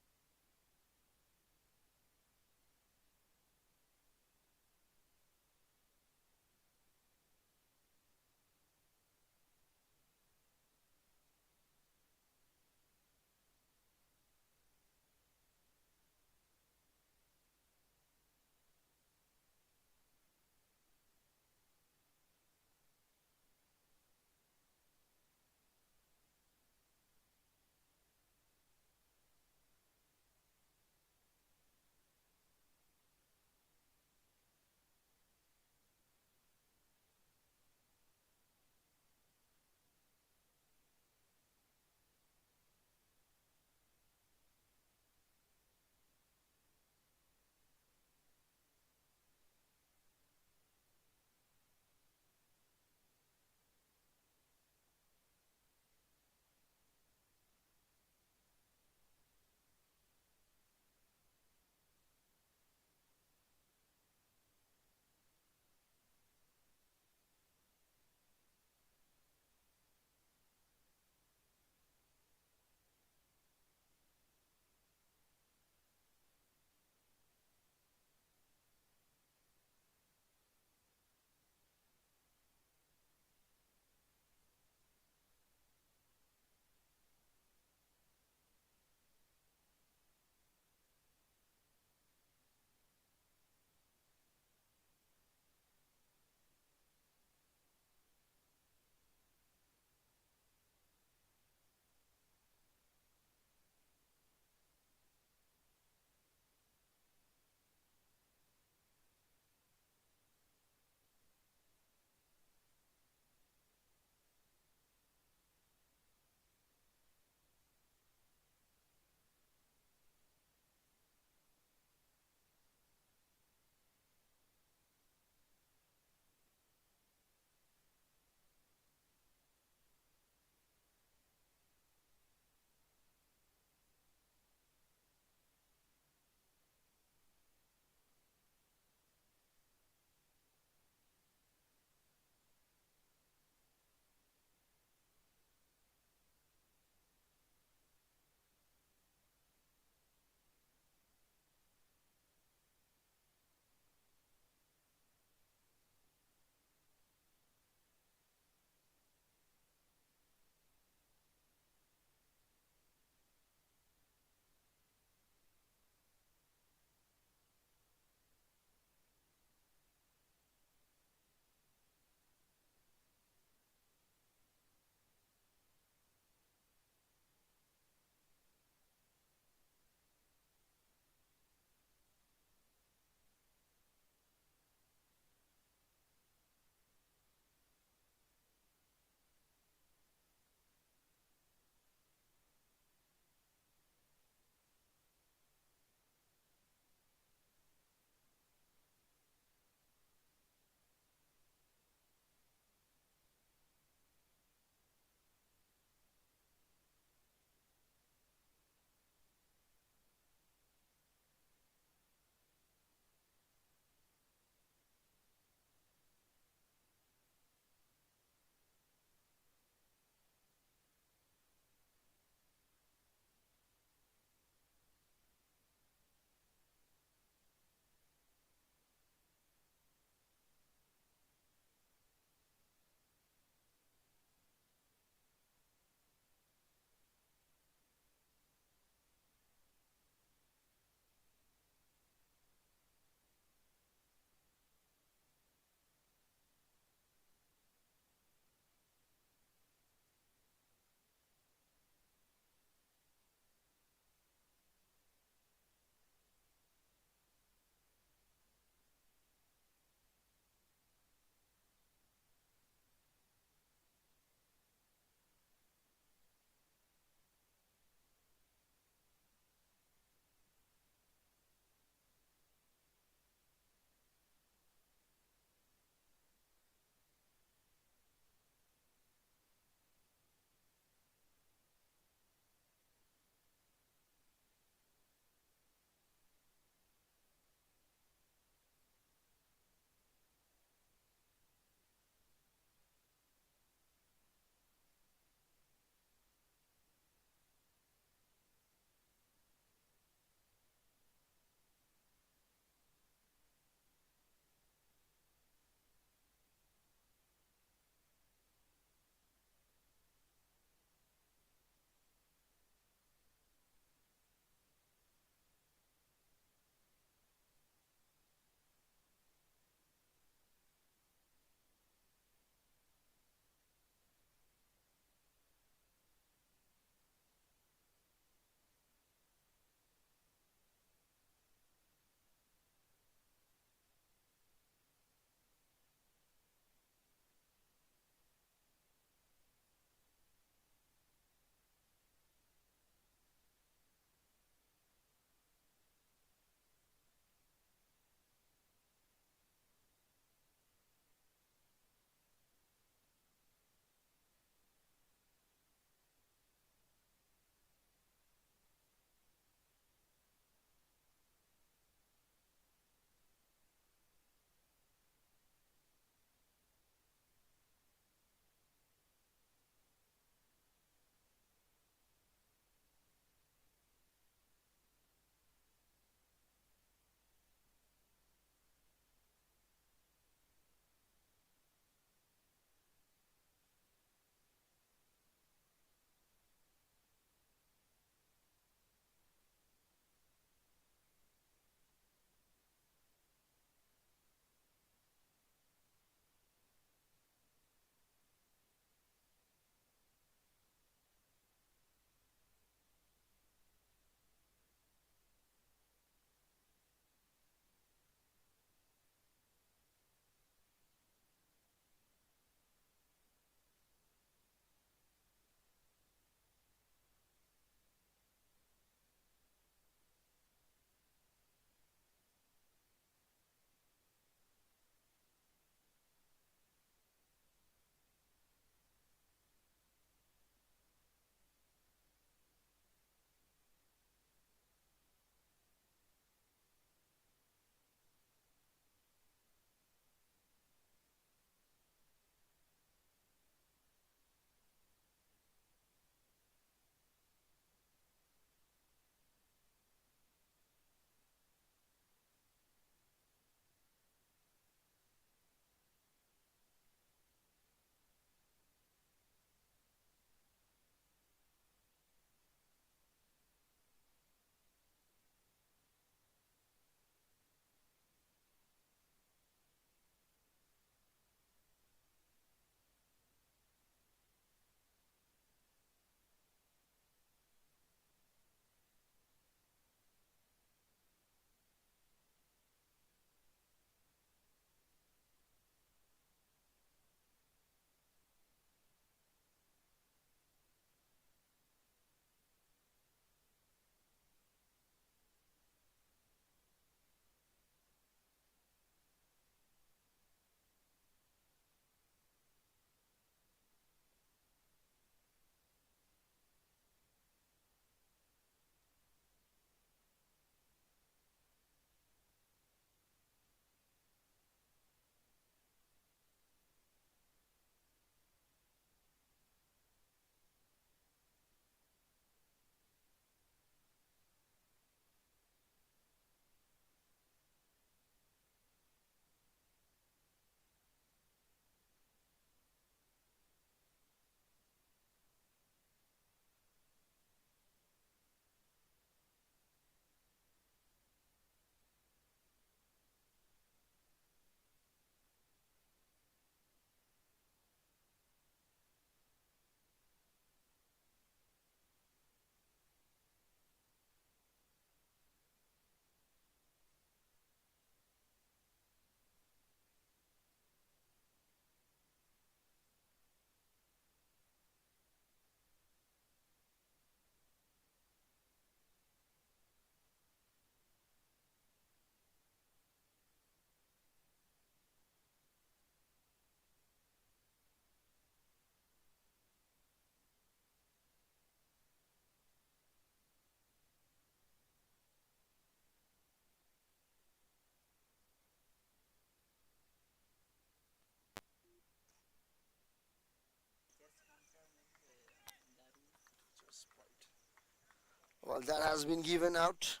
Well, that has been given out.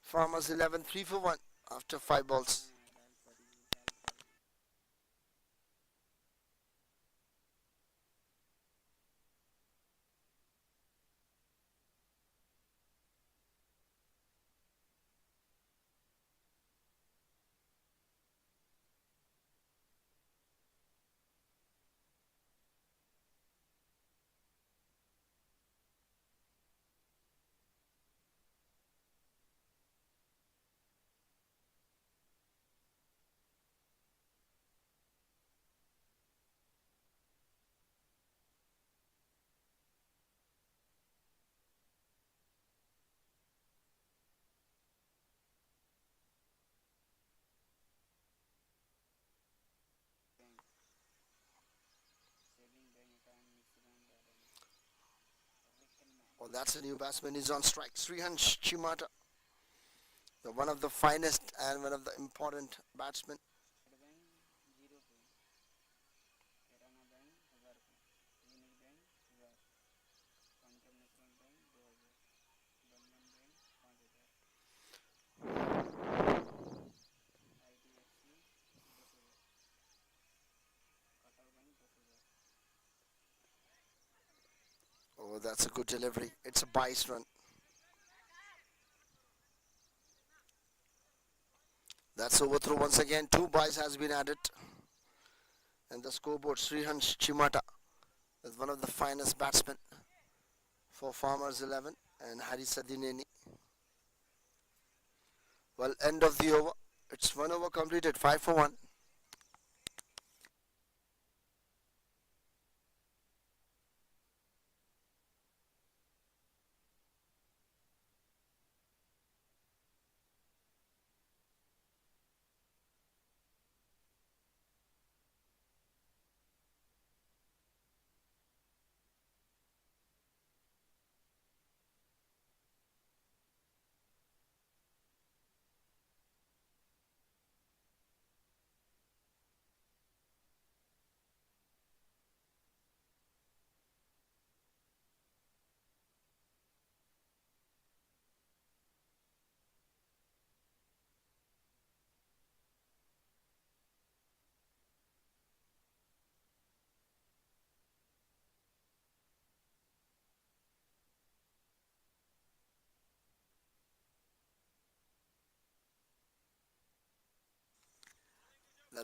Farmers 11 3 for 1 after 5 balls. Well, that's a new batsman. He's on strike. Srihan Chimata, one of the finest and one of the important batsmen. Oh, that's a good delivery. It's a bice run. That's overthrow once again. 2 buys has been added. And the scoreboard, Srihan Chimata is one of the finest batsmen for Farmers 11 and Harisadineni. Well, end of the over. It's 1 over completed, 5 for 1.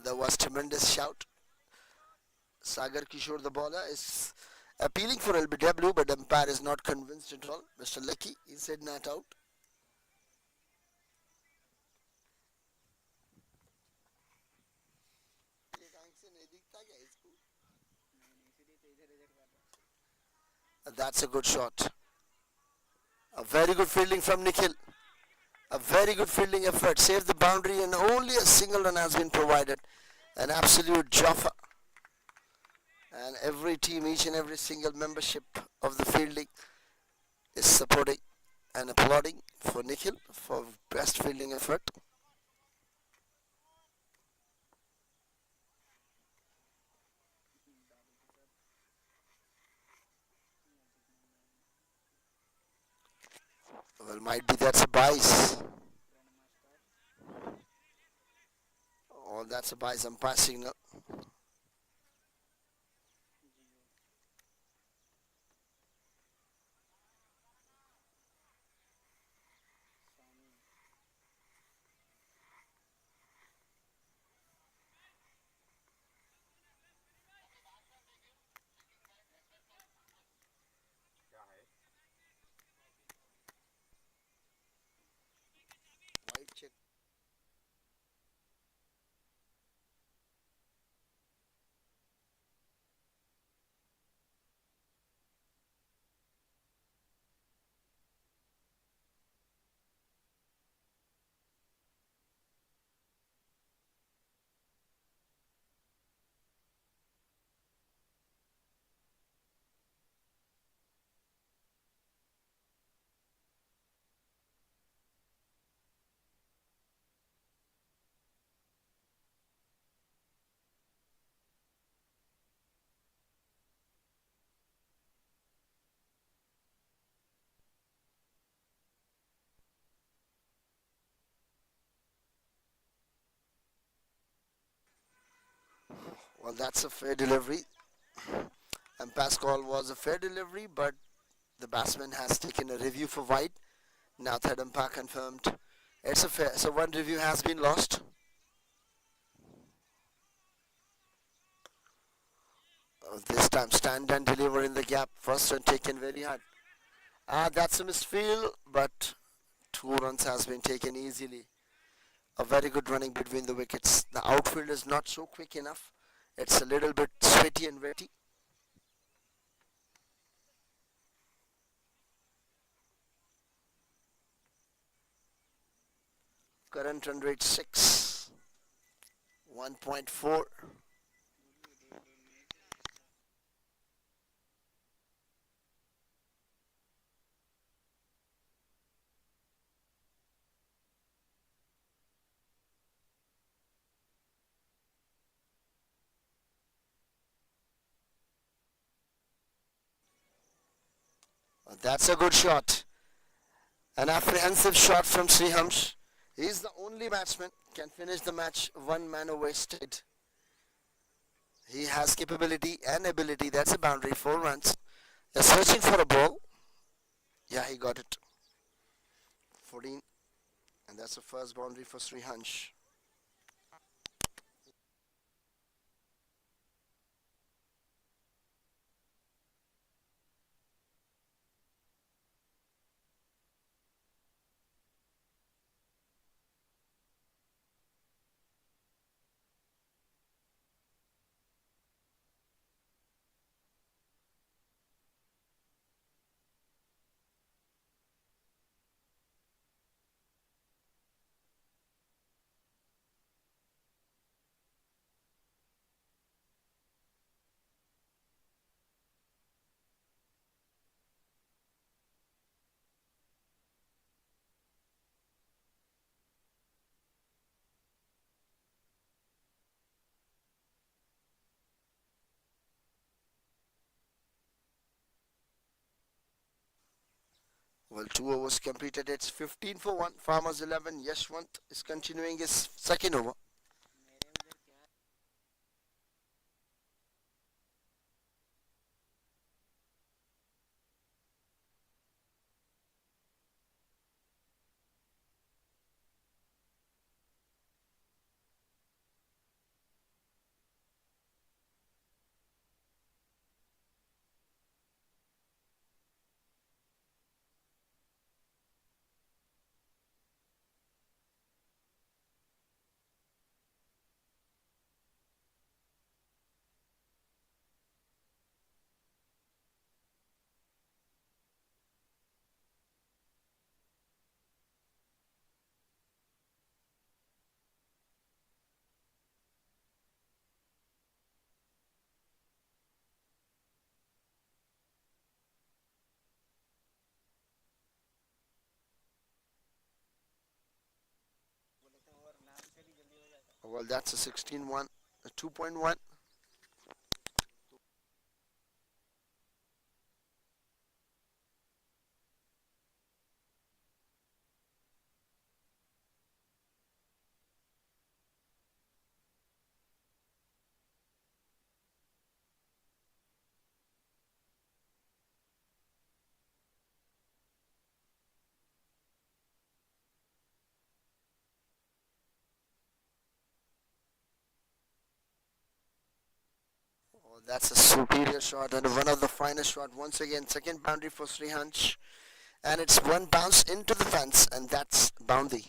That was tremendous shout. Sagar Kishore, the bowler, is appealing for LBW, but umpire is not convinced at all. Mr. Lucky, he said not out. That's a good shot. A very good fielding from Nikhil. A very good fielding effort. Saved the boundary and only a single run has been provided. An absolute joffer. And every team, each and every single membership of the fielding is supporting and applauding for Nikhil for best fielding effort. Well, might be that's a bias. Or that's a bias umpire signal. White check. Well, that's a fair delivery. And Pascal was a fair delivery, but the batsman has taken a review for wide. Now third umpire confirmed. It's a fair. So one review has been lost. This time stand and deliver in the gap. First one taken very hard. That's a misfield, but 2 runs has been taken easily. A very good running between the wickets. The outfield is not so quick enough. It's a little bit sweaty and wetty. Current run rate 6. 1.4. That's a good shot. An apprehensive shot from Srihamsh. He's the only batsman can finish the match one man wasted. He has capability and ability. That's a boundary. 4 runs. They're searching for a ball. Yeah, he got it. 14. And that's the first boundary for Srihamsh. Well, 2 overs completed. It's 15 for 1. Farmers 11. Yashwant is continuing his second over. Well, that's a 16-1. A 2.1. Oh, that's a superior shot and one of the finest shot. Once again, second boundary for Srihansh. And it's one bounce into the fence, and that's boundary.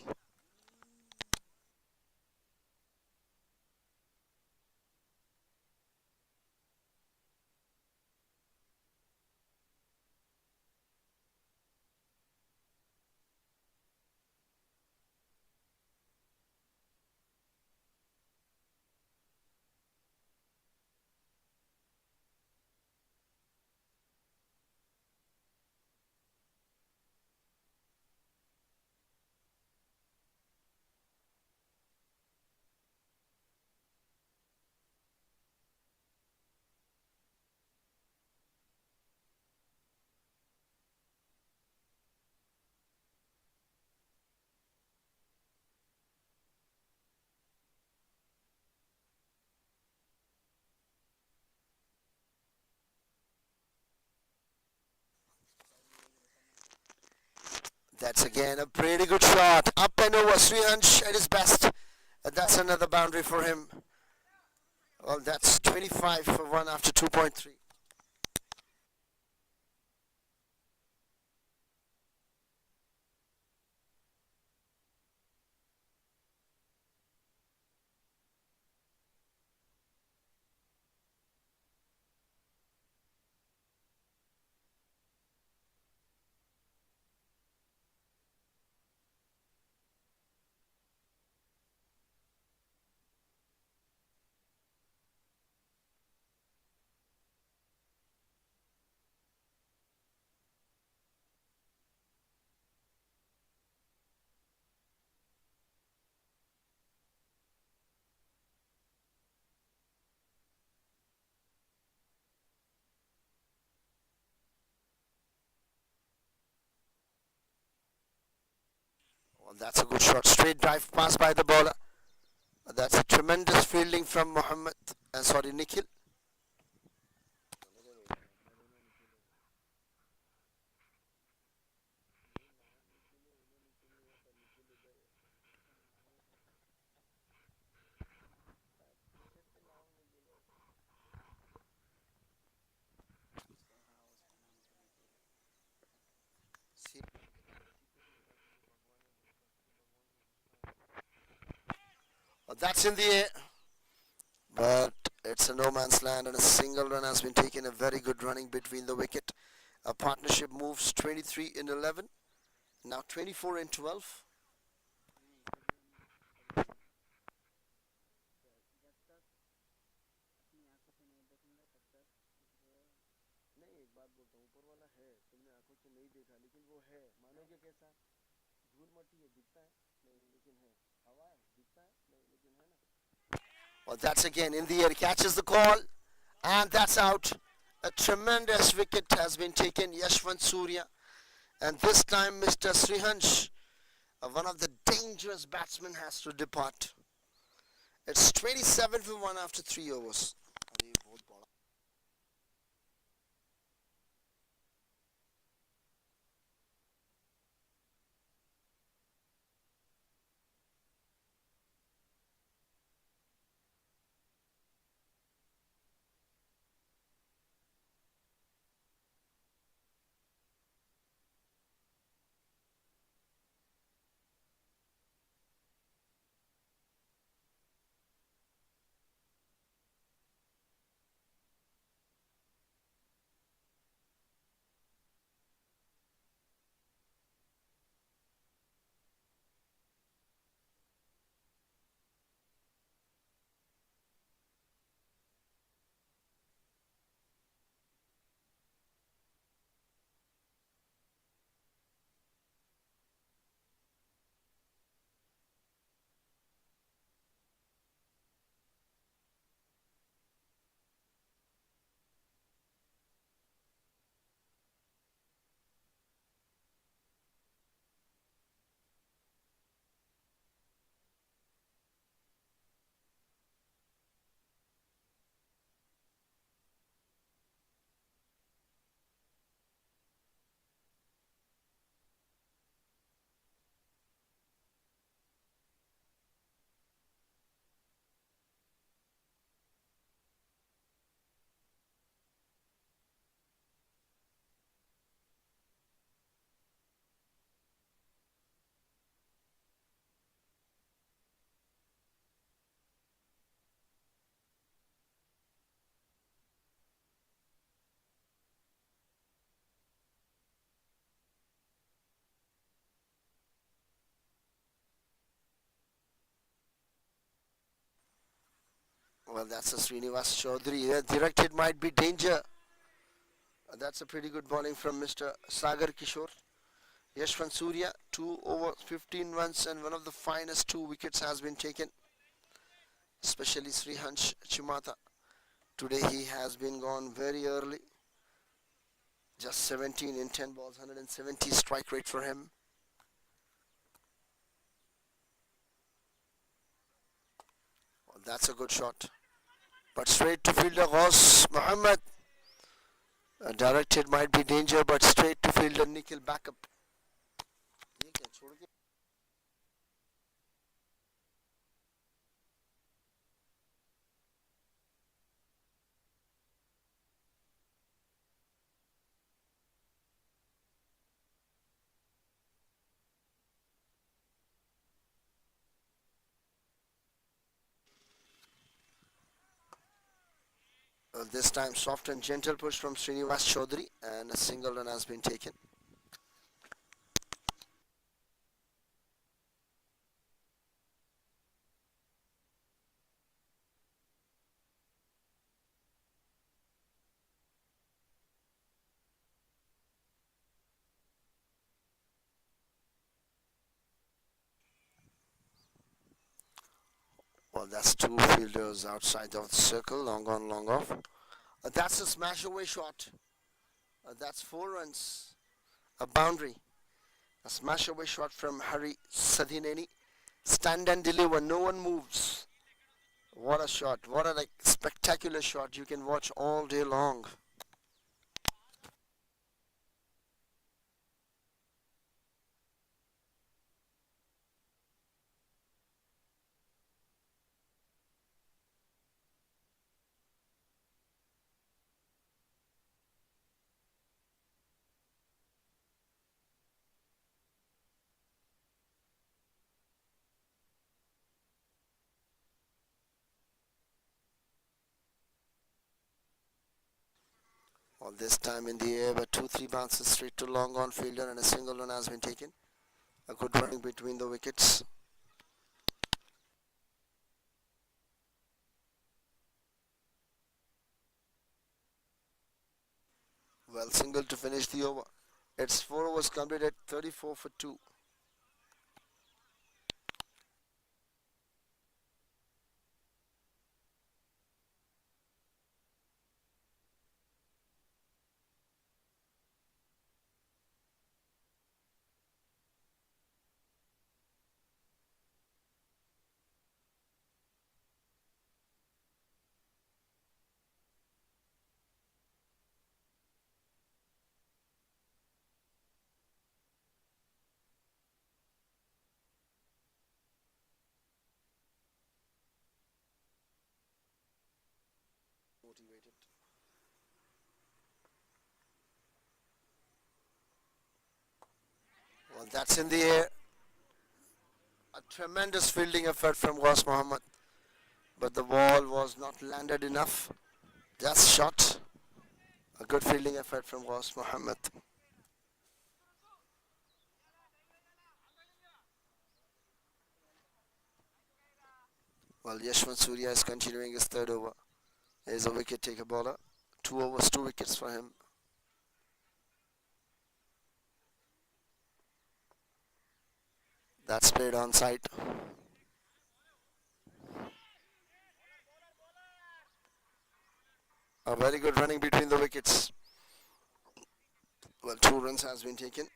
That's again a pretty good shot. Up and over. Srihansh at his best. That's another boundary for him. Well, that's 25 for 1 after 2.3. Well, that's a good shot. Straight drive pass by the bowler. That's a tremendous fielding from Nikhil. Well, that's in the air. But it's a no man's land and a single run has been taken. A very good running between the wicket. A partnership moves 23 in 11. Now 24 in 12. Well, that's again in the air. Catches the call. And that's out. A tremendous wicket has been taken. Yashwant Surya. And this time Mr. Srihansh, one of the dangerous batsmen, has to depart. It's 27 for 1 after 3 overs. Well, that's a Srinivas Chaudhary. Directed might be danger. That's a pretty good bowling from Mr. Sagar Kishore. Yashwant Surya, 2 over 15 runs and one of the finest 2 wickets has been taken. Especially Srihansh Chimata. Today he has been gone very early. Just 17 in 10 balls, 170 strike rate for him. Well, that's a good shot. But straight to fielder was Muhammad. Directed might be danger, but straight to fielder Nikhil back up. This time soft and gentle push from Srinivas Chaudhary and a single run has been taken. Well, that's two fielders outside of the circle, long on, long off. That's a smash away shot. That's 4 runs, a boundary. A smash away shot from Hari Sadhineni. Stand and deliver, no one moves. What a shot, what a spectacular shot you can watch all day long. Well, this time in the air, but 2-3 bounces straight to long on fielder and a single run has been taken. A good running between the wickets. Well, single to finish the over. It's 4 overs completed, 34 for 2. Motivated. Well, that's in the air. A tremendous fielding effort from Ghaus Mohammed, but the ball was not landed enough. Just shot. A good fielding effort from Ghaus Mohammed. Well, Yashwant Surya is continuing his third over. He's a wicket taker bowler. 2 overs, 2 wickets for him. That's played on side. A very good running between the wickets. Well, 2 runs has been taken.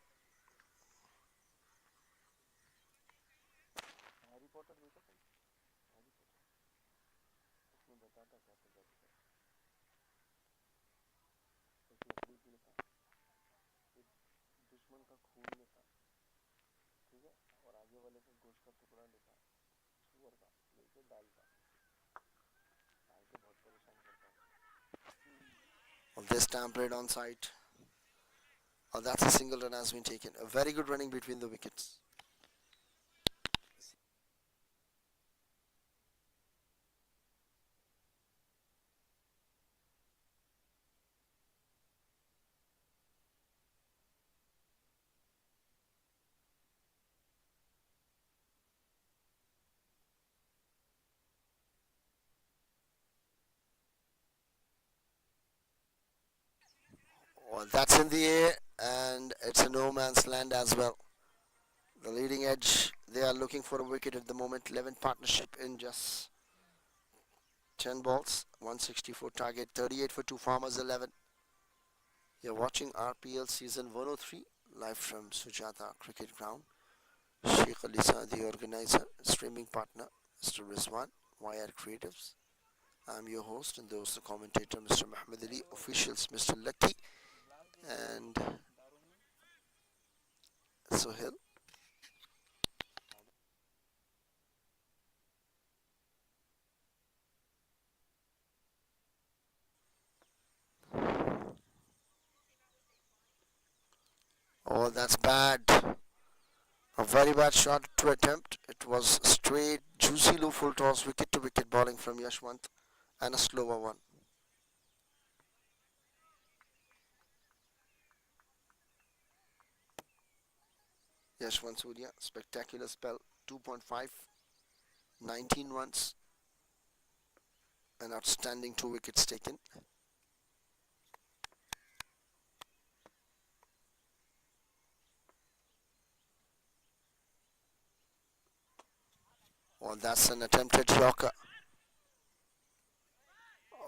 Well, this time played on side. Oh, that's a single run has been taken. A very good running between the wickets. Well, that's in the air and it's a no man's land as well. The leading edge, they are looking for a wicket at the moment. 11 partnership in just 10 balls. 164 target, 38 for 2 Farmers 11. You're watching RPL season 103 live from Sujata Cricket Ground. Sheikh Alisa, the organizer, streaming partner, Mr. Rizwan, YRCreatuves. I'm your host and those the commentator, Mr. Muhammad Ali, officials, Mr. Lucky and Sohail. Oh, that's bad. A very bad shot to attempt. It was straight, juicy low full toss, wicket to wicket bowling from Yashwant and a slower one. Yashwant Surya, spectacular spell, 2.5, 19 runs, an outstanding 2 wickets taken. Well, that's an attempted Yorker.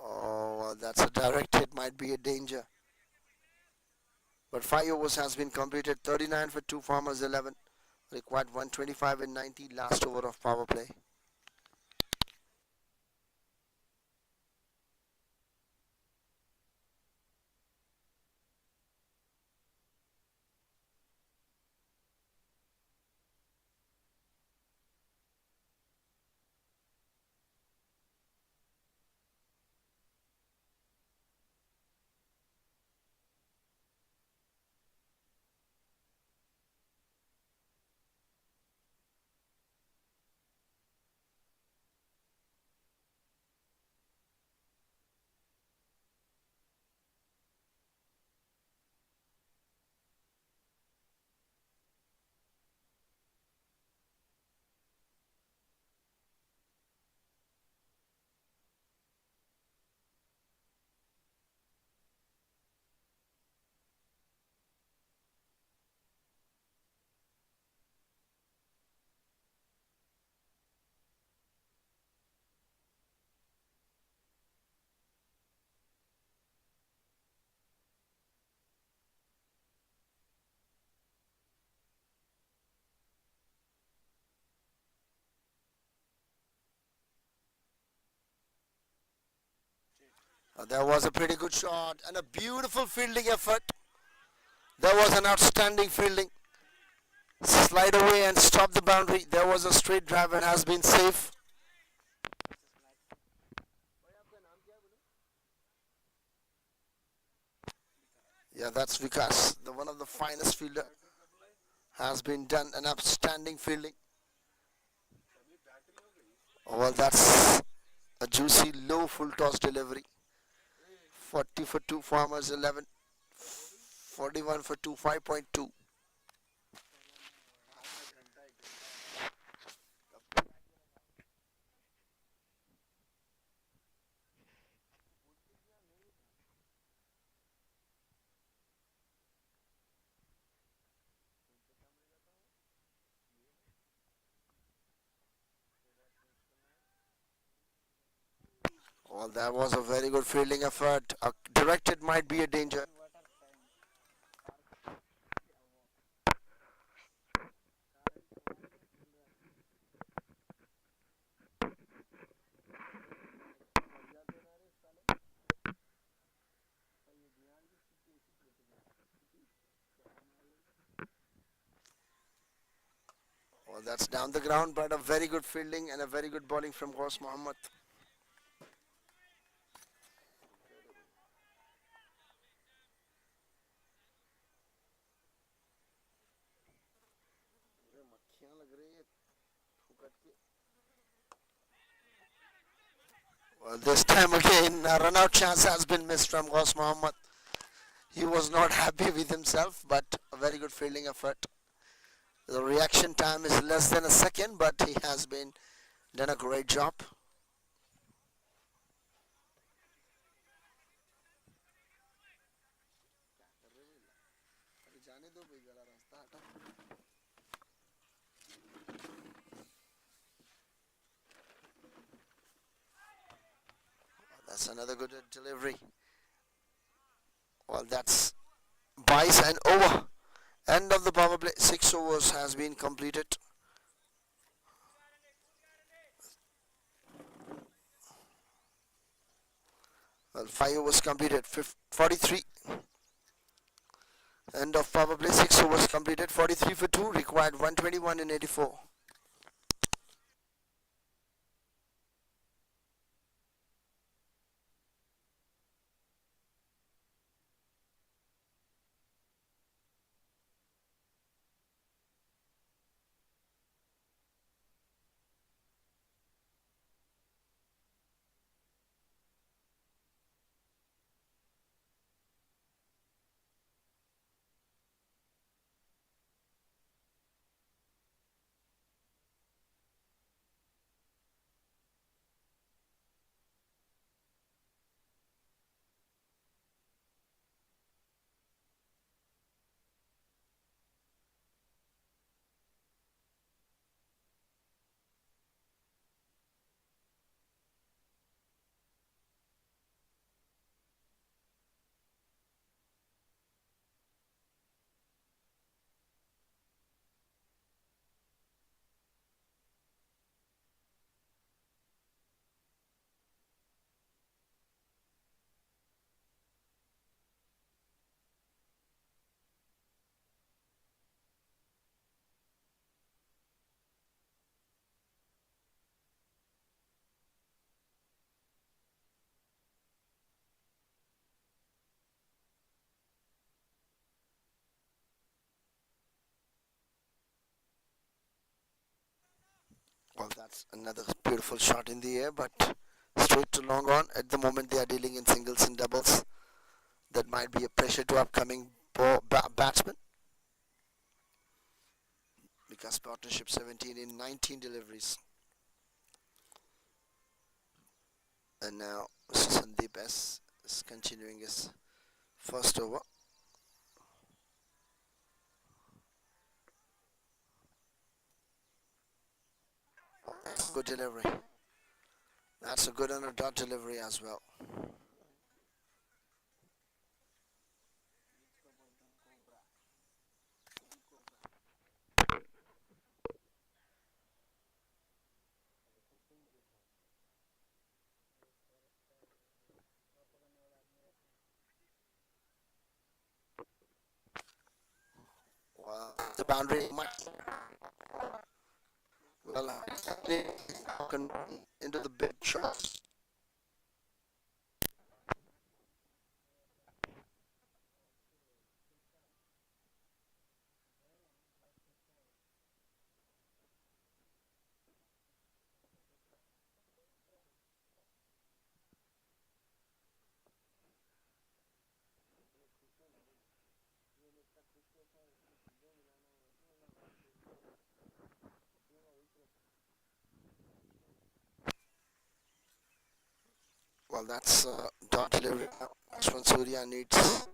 Oh, well, that's a direct hit, might be a danger. But 5 overs has been completed, 39 for 2, Farmers 11. Required 125 and 90, last over of power play. There was a pretty good shot and a beautiful fielding effort. There was an outstanding fielding. Slide away and stop the boundary. There was a straight drive and has been safe. Yeah, that's Vikas, the one of the finest fielder. Has been done an outstanding fielding. Oh, well, that's a juicy low full toss delivery. 40 for 2, Farmers 11. 41 for 2, 5.2. Well, that was a very good fielding effort. Directed might be a danger. Well, that's down the ground, but a very good fielding and a very good bowling from Ghaus Mohammed. Well, this time again, a run-out chance has been missed from Ghaus Mohammed. He was not happy with himself, but a very good fielding effort. The reaction time is less than a second, but he has been done a great job. That's another good delivery. Well, that's buys and over. End of the power play. 6 overs has been completed. Well, 5 overs completed. 43. End of power play. 6 overs completed. 43 for 2. Required 121 and 84. That's another beautiful shot in the air, but straight to long on. At the moment, they are dealing in singles and doubles. That might be a pressure to upcoming batsmen because partnership 17 in 19 deliveries. And now Mr. Sandeep S is continuing his first over. Good delivery. That's a good on a dot delivery as well. Well, the boundary might well into the big shots. Well, that's dot delivery. Ashwin Surya needs.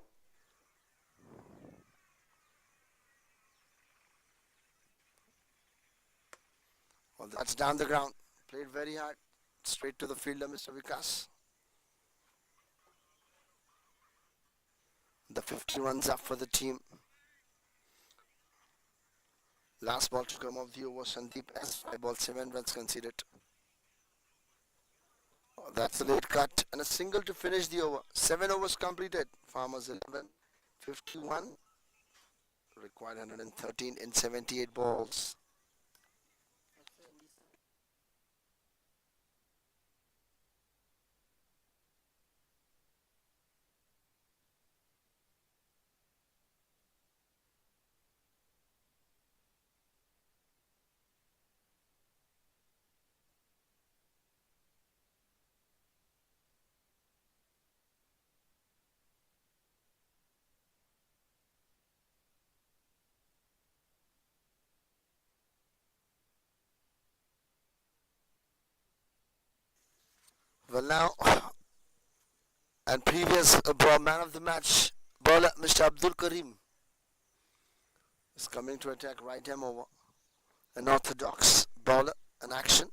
Well, that's down the ground. Played very hard. Straight to the fielder, Mr. Vikas. The 50 runs up for the team. Last ball to come off the over, Sandeep S. 5 balls, 7 runs conceded. Oh, that's a late cut and a single to finish the over. 7 overs completed. Farmers 11, 51. Required 113 in 78 balls. Well, now, and previous man of the match, bowler Mr. Abdul Karim is coming to attack right hand over. An orthodox bowler in action.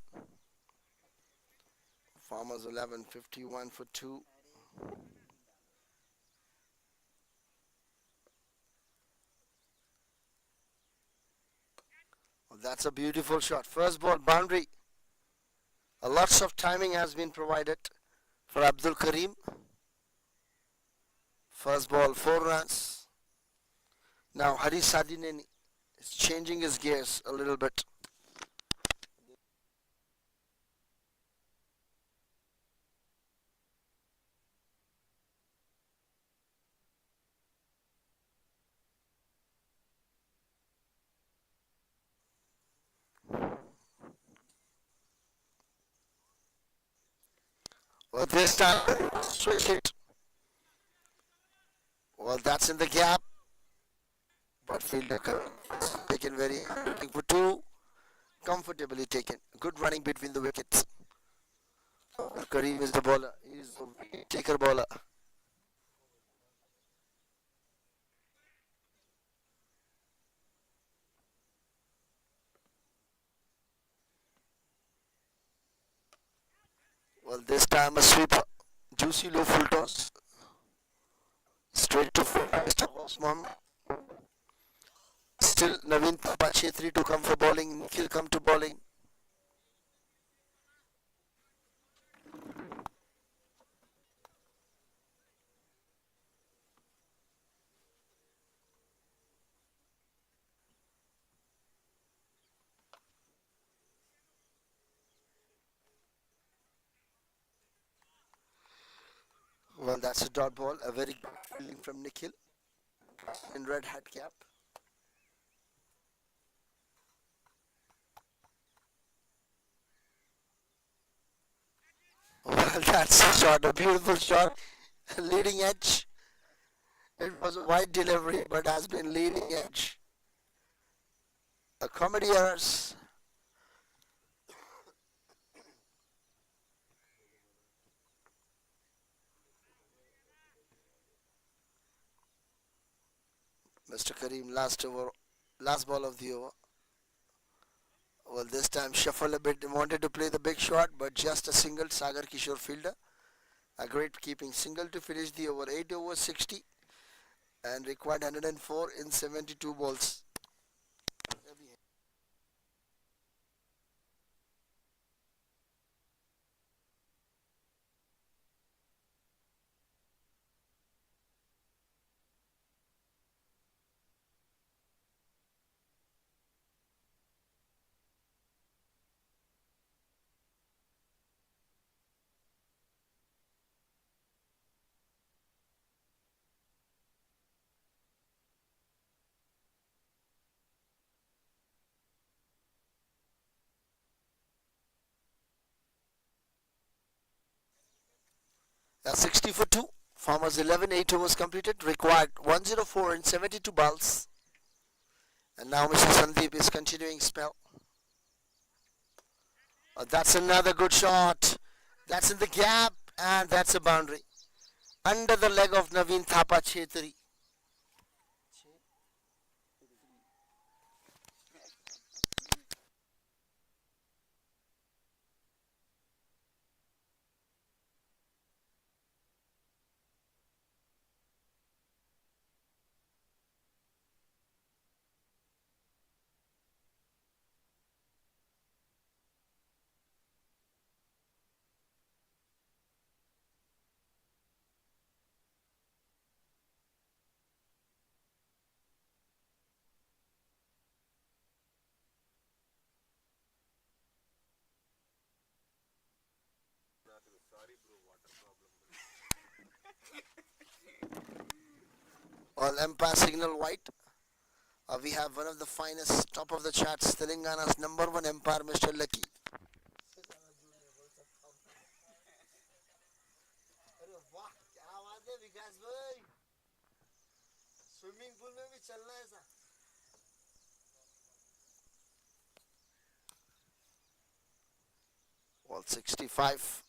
Farmers 11, 51 for 2. Well, that's a beautiful shot. First ball boundary. Lots of timing has been provided for Abdul Karim. First ball, 4 runs. Now Hari Sadineni is changing his gears a little bit. Well, this time, switch it. Well, that's in the gap. But fielder taken very, looking for 2. Comfortably taken. Good running between the wickets. Karim is the bowler. He's the taker bowler. Well, this time a sweeper. Juicy low full toss. Straight to Mr. Osman. Still Naveen Pachetri to come for bowling. Nikhil come to bowling. Well, that's a dot ball. A very good fielding from Nikhil in red hat cap. Well, that's a shot, a beautiful shot. Leading edge. It was a wide delivery, but has been leading edge. A comedy errors. Mr. Kareem, last ball of the over. Well, this time shuffle a bit. Wanted to play the big shot, but just a single. Sagar Kishore fielder. A great keeping single to finish the over. 8 over 60 and required 104 in 72 balls. A 60 for 2. Farmers 11, 8 overs completed. Required 104 in 72 balls. And now Mr. Sandeep is continuing spell. That's another good shot. That's in the gap and that's a boundary. Under the leg of Naveen Thapa Chetri. All umpire signal white. We have one of the finest top of the charts, Telangana's number one umpire, Mr. Lucky. Well, 65.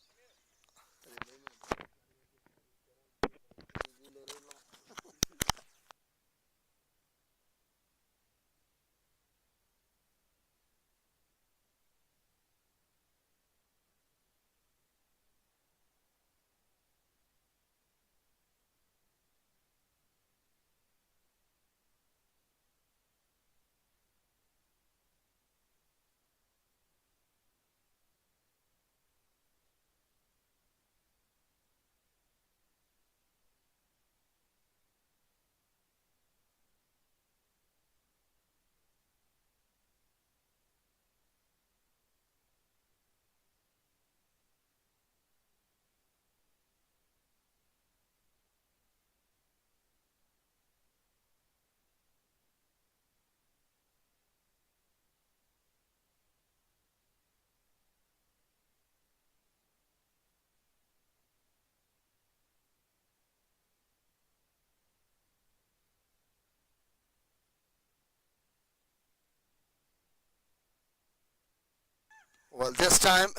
Well, this time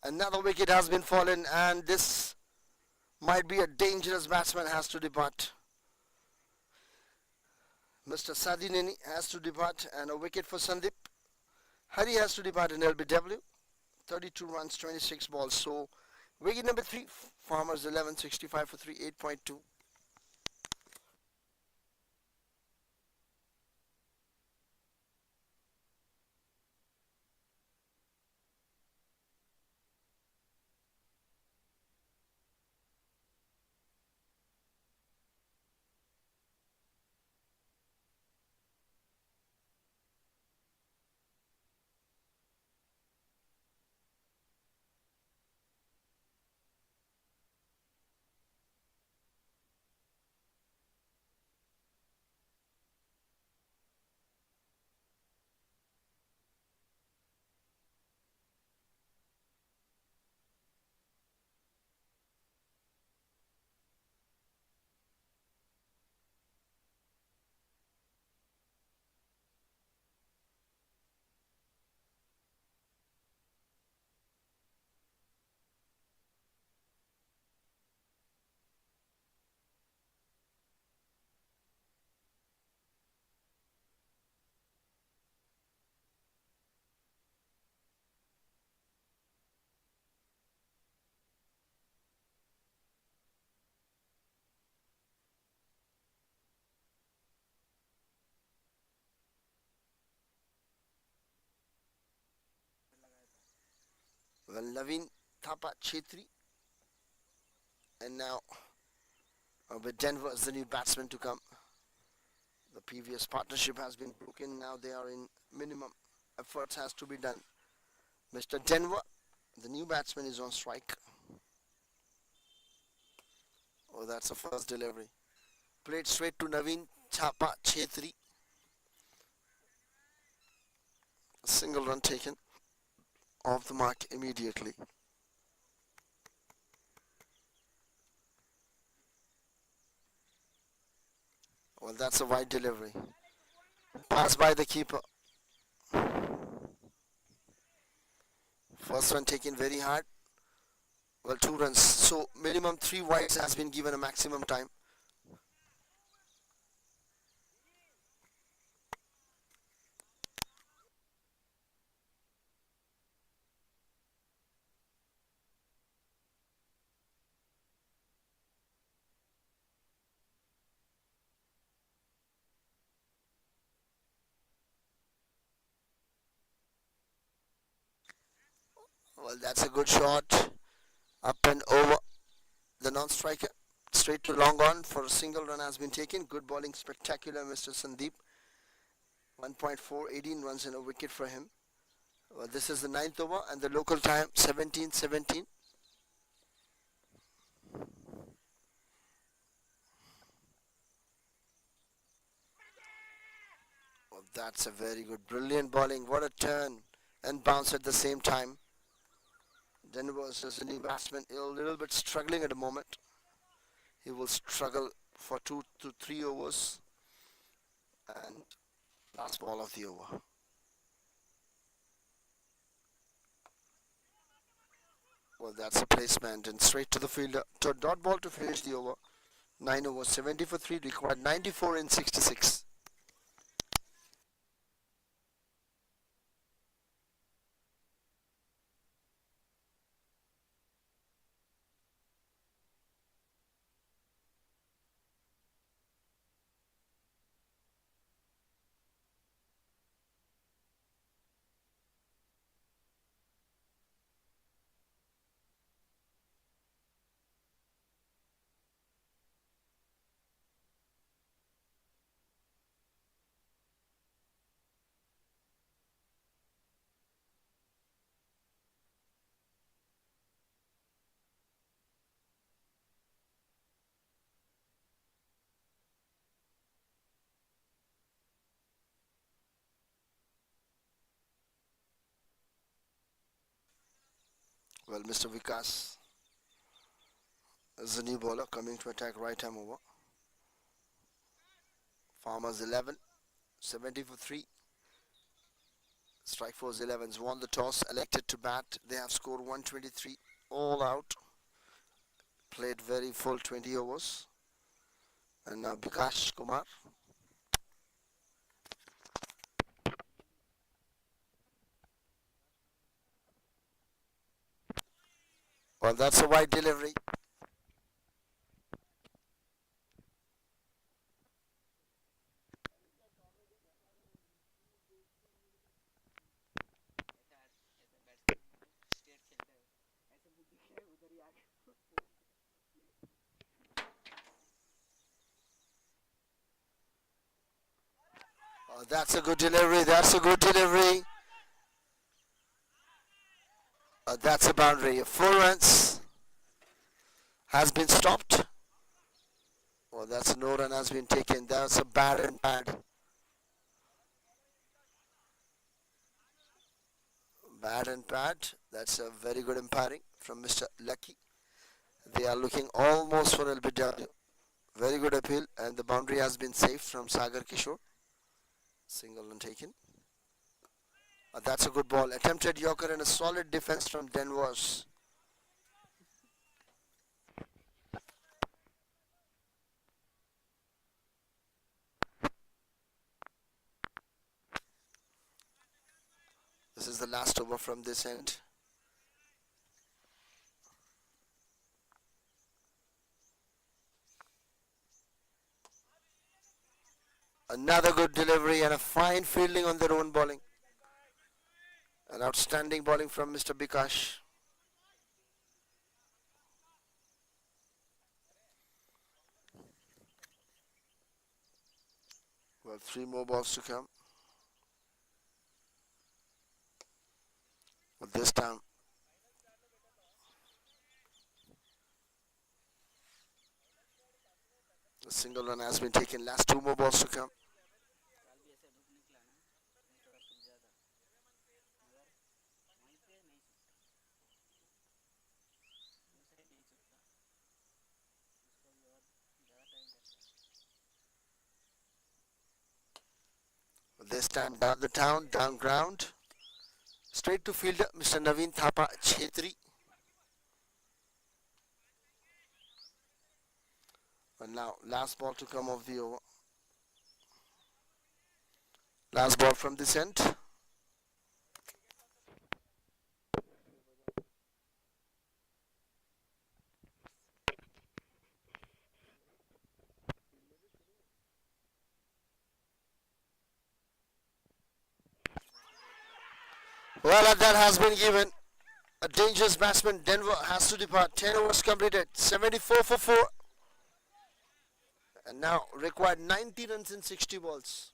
another wicket has been fallen, and this might be a dangerous batsman has to depart. Mr. Sadineni has to depart, and a wicket for Sandeep. Hari has to depart in LBW. 32 runs, 26 balls. So, wicket number 3, Farmers 11, 65 for 3, 8.2. Well, Naveen Thapa Chetri, and now with Denver as the new batsman to come. The previous partnership has been broken. Now they are in minimum efforts has to be done. Mr. Denver, the new batsman, is on strike. Oh, that's a first delivery. Played straight to Naveen Thapa Chetri. A single run taken off the mark immediately. Well, that's a wide delivery. Pass by the keeper. First one taken very hard. Well, 2 runs. So minimum 3 wides has been given a maximum time. Well, that's a good shot. Up and over the non-striker. Straight to long on for a single run has been taken. Good bowling, spectacular, Mr. Sandeep. 1.4, 18 runs and a wicket for him. Well, this is the 9th over and the local time 17:17. Well, that's a very good, brilliant bowling. What a turn and bounce at the same time. Denver is a new batsman, a little bit struggling at the moment. He will struggle for 2 to 3 overs. And last ball of the over. Well, that's a placement and straight to the fielder. To dot ball to finish the over. 9 overs, 70 for 3, required 94 in 66. Well, Mr. Vikas is the new bowler coming to attack right arm over. Farmers 11, 70 for 3. Strike Force 11s won the toss, elected to bat. They have scored 123 all out. Played very full 20 overs. And now Bikash Kumar. Well, that's a wide delivery. Oh, that's a good delivery. That's a good delivery. That's a boundary. 4 runs has been stopped. Well, that's no run has been taken. That's a bad and bad. Bad and bad. That's a very good umpiring from Mr. Lucky. They are looking almost for LBW. Very good appeal, and the boundary has been saved from Sagar Kishore. Single run taken. That's a good ball. Attempted Yorker and a solid defense from Denvers. This is the last over from this end. Another good delivery and a fine fielding on their own bowling. An outstanding bowling from Mr. Bikash. Well, three more balls to come. But this time, a single run has been taken. Last two more balls to come. But this time, down the town, down ground. Straight to fielder, Mr. Naveen Thapa Chetri. And now, last ball to come of the over. Last ball from this end. Well, that has been given. A dangerous batsman, Denver, has to depart. 10 overs completed. 74 for 4. And now required 90 runs in 60 balls.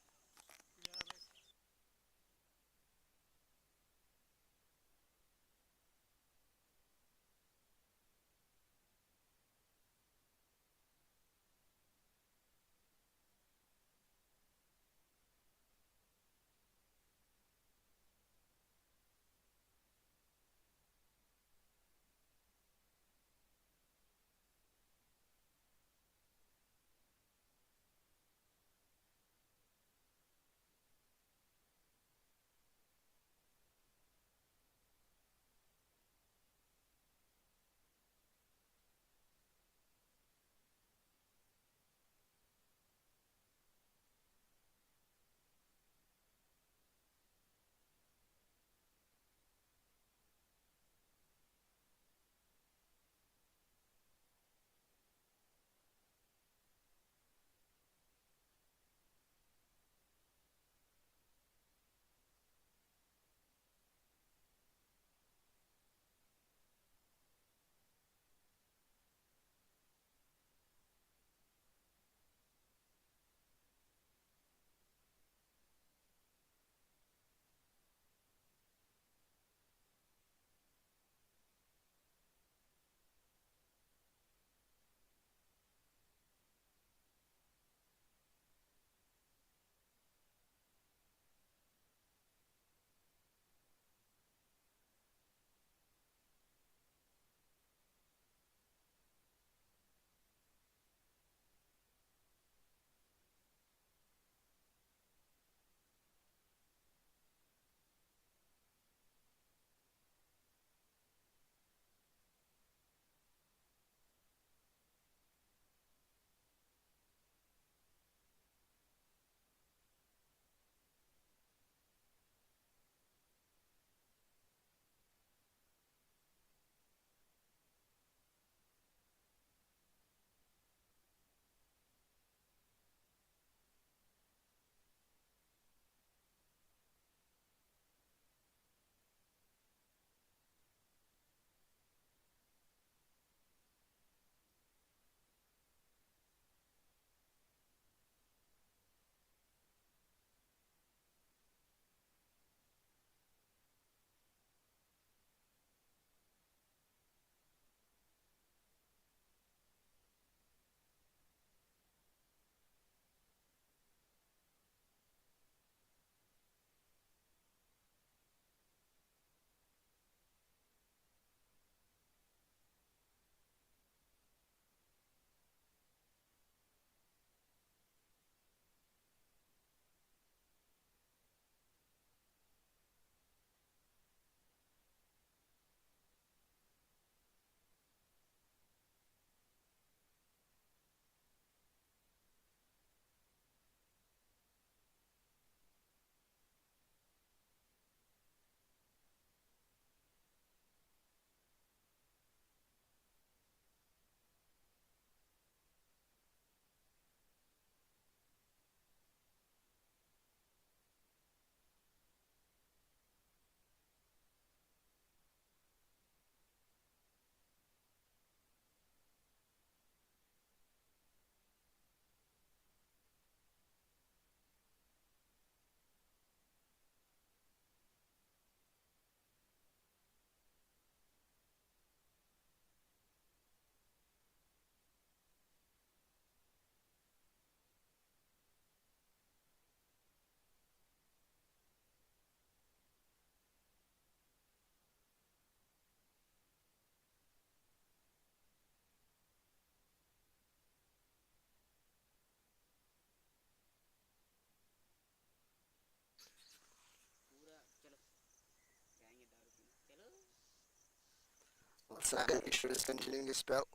Sagar Kishore is continuing his spell.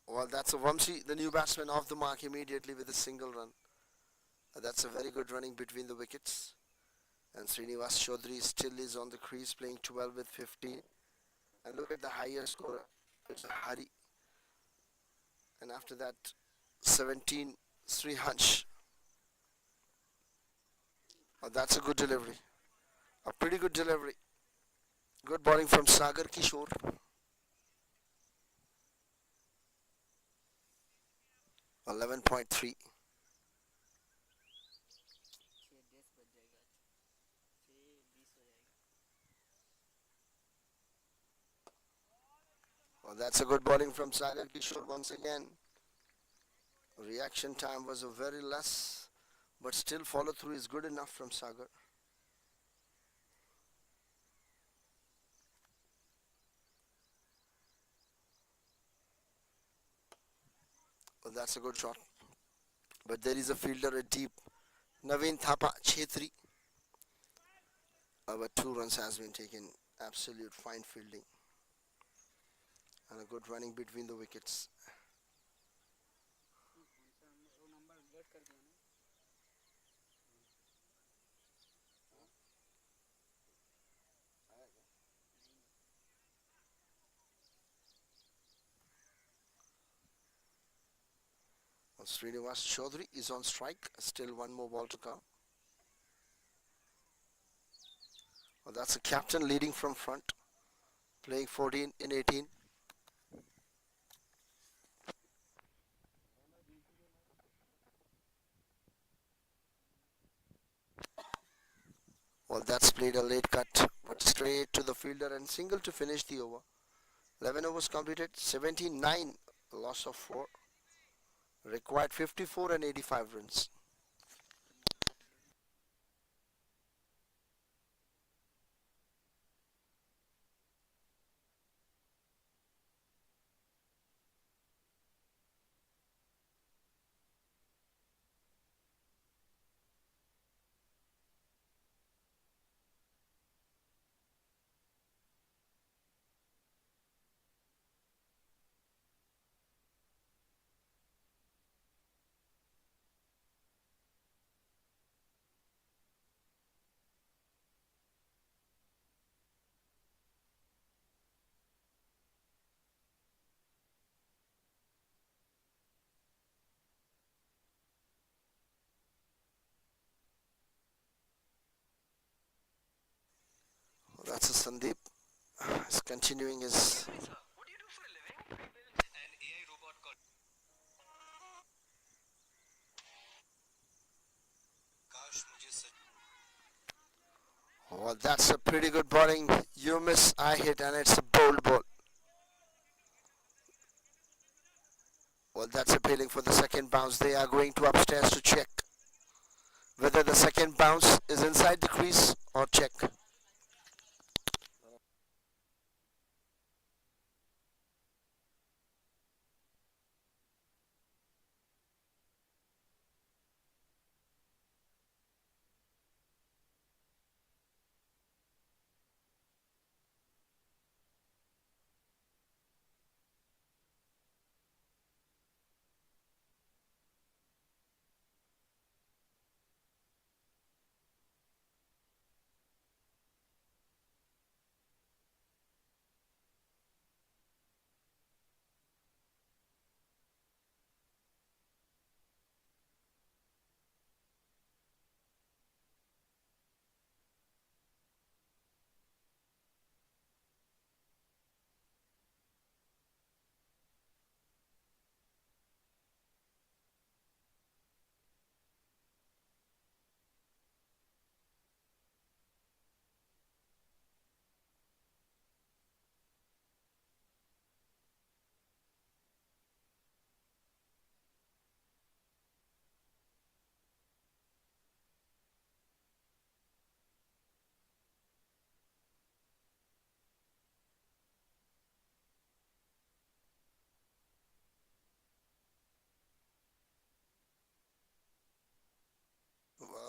Well, that's a Vamsi, the new batsman, off the mark immediately with a single run. That's a very good running between the wickets. And Srinivas Chaudhary still is on the crease playing 12 with 15. And look at the higher scorer. It's a Hari. And after that, 17, Sri Hunch. Oh, that's a good delivery. A pretty good delivery. Good bowling from Sagar Kishore. 11.3. Well, that's a good bowling from Sagar Kishore once again. Reaction time was a very less, but still follow through is good enough from Sagar. Well, that's a good shot. But there is a fielder at deep. Naveen Thapa Chetri. But 2 runs has been taken. Absolute fine fielding. And a good running between the wickets. Well, Srinivas Chaudhary is on strike. Still one more ball to come. Well, that's a captain leading from front. Playing 14 in 18. Well, that's played a late cut, but straight to the fielder and single to finish the over. 11 overs completed, 79, loss of 4. Required 54 and 85 runs. Well, that's a Sandeep. He's continuing his. Well, that's a pretty good bowling. You miss, I hit, and it's a bold ball. Well, that's appealing for the second bounce. They are going to upstairs to check whether the second bounce is inside the crease or check.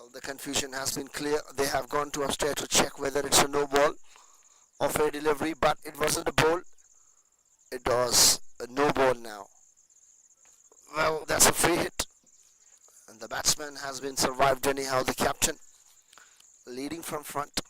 Well, the confusion has been clear. They have gone to upstairs to check whether it's a no ball or fair delivery, but it wasn't a ball. It was a no ball now. Well, that's a free hit. And the batsman has been survived anyhow. The captain leading from front.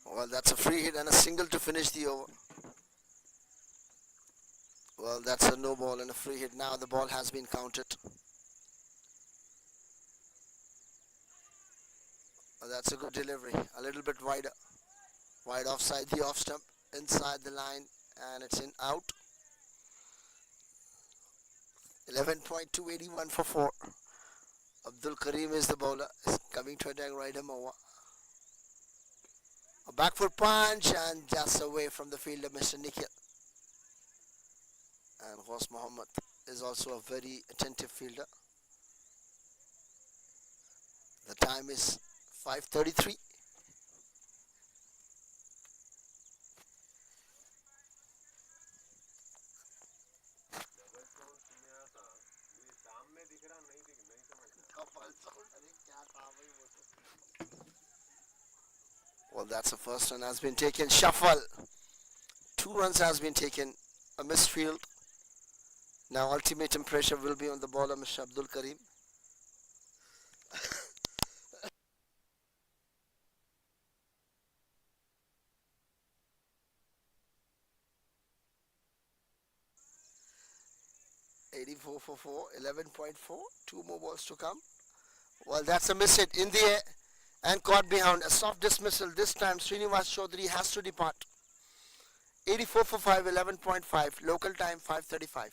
Well, that's a free hit and a single to finish the over. Well, that's a no ball and a free hit. Now the ball has been counted. Well, that's a good delivery. A little bit wider. Wide offside the off stump. Inside the line. And it's in out. 11.281 for 4. Abdul Karim is the bowler. Is coming to attack right him over. A back foot punch and just away from the fielder, Mr. Nikhil. And Ghaus Mohammed is also a very attentive fielder. The time is 5:33. Well, that's the first one has been taken. Shuffle. 2 runs has been taken. A missed field. Now ultimatum pressure will be on the bowler, Mr. Abdul Karim. 84 for 4. 11.4. 2 more balls to come. Well, that's a miss hit in the air and caught behind. A soft dismissal. This time Srinivas Chaudhary has to depart. 84 for 5. 11.5. Local time 5:35.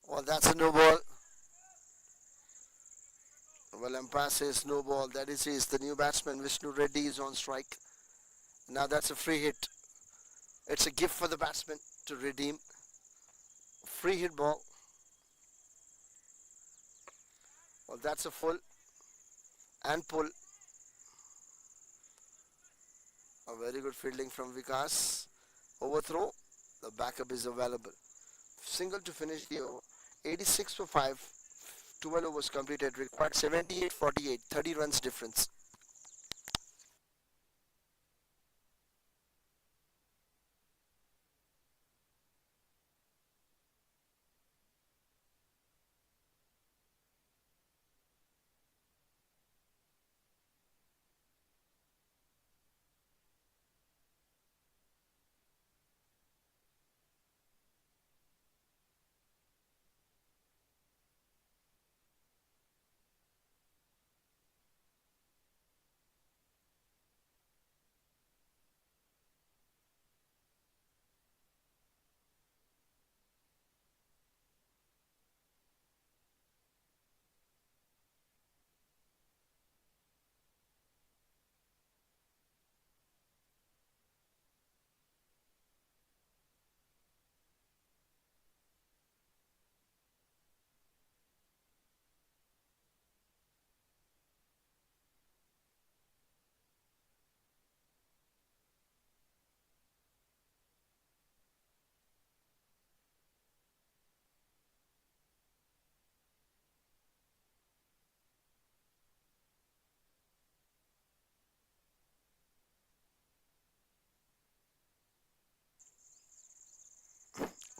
Well, that's a no ball. Well, umpire says no ball. That is the new batsman Vishnu Reddy is on strike. Now that's a free hit. It's a gift for the batsman to redeem. Free hit ball. Well, that's a full and pull. A very good fielding from Vikas. Overthrow. The backup is available. Single to finish the over. 86 for 5. 12 overs completed. Required 78-48. 30 runs difference.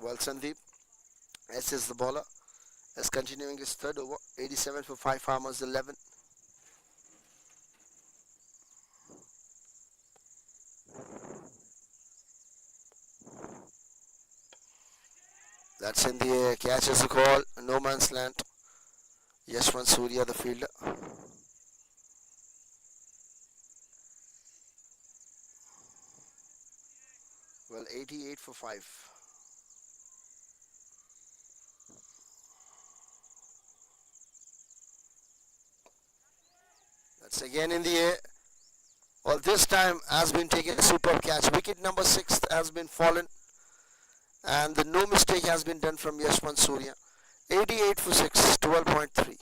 Well, Sandeep, S is the bowler, is continuing his third over. 87 for 5 Farmers 11. That's in the air. Catches the call. No man's land. Yashwant Surya, the fielder. Well, 88 for 5. That's again in the air. Well, this time has been taken a superb catch. Wicket number 6 has been fallen. And the no mistake has been done from Yashwant Surya. 88 for 6, 12.3.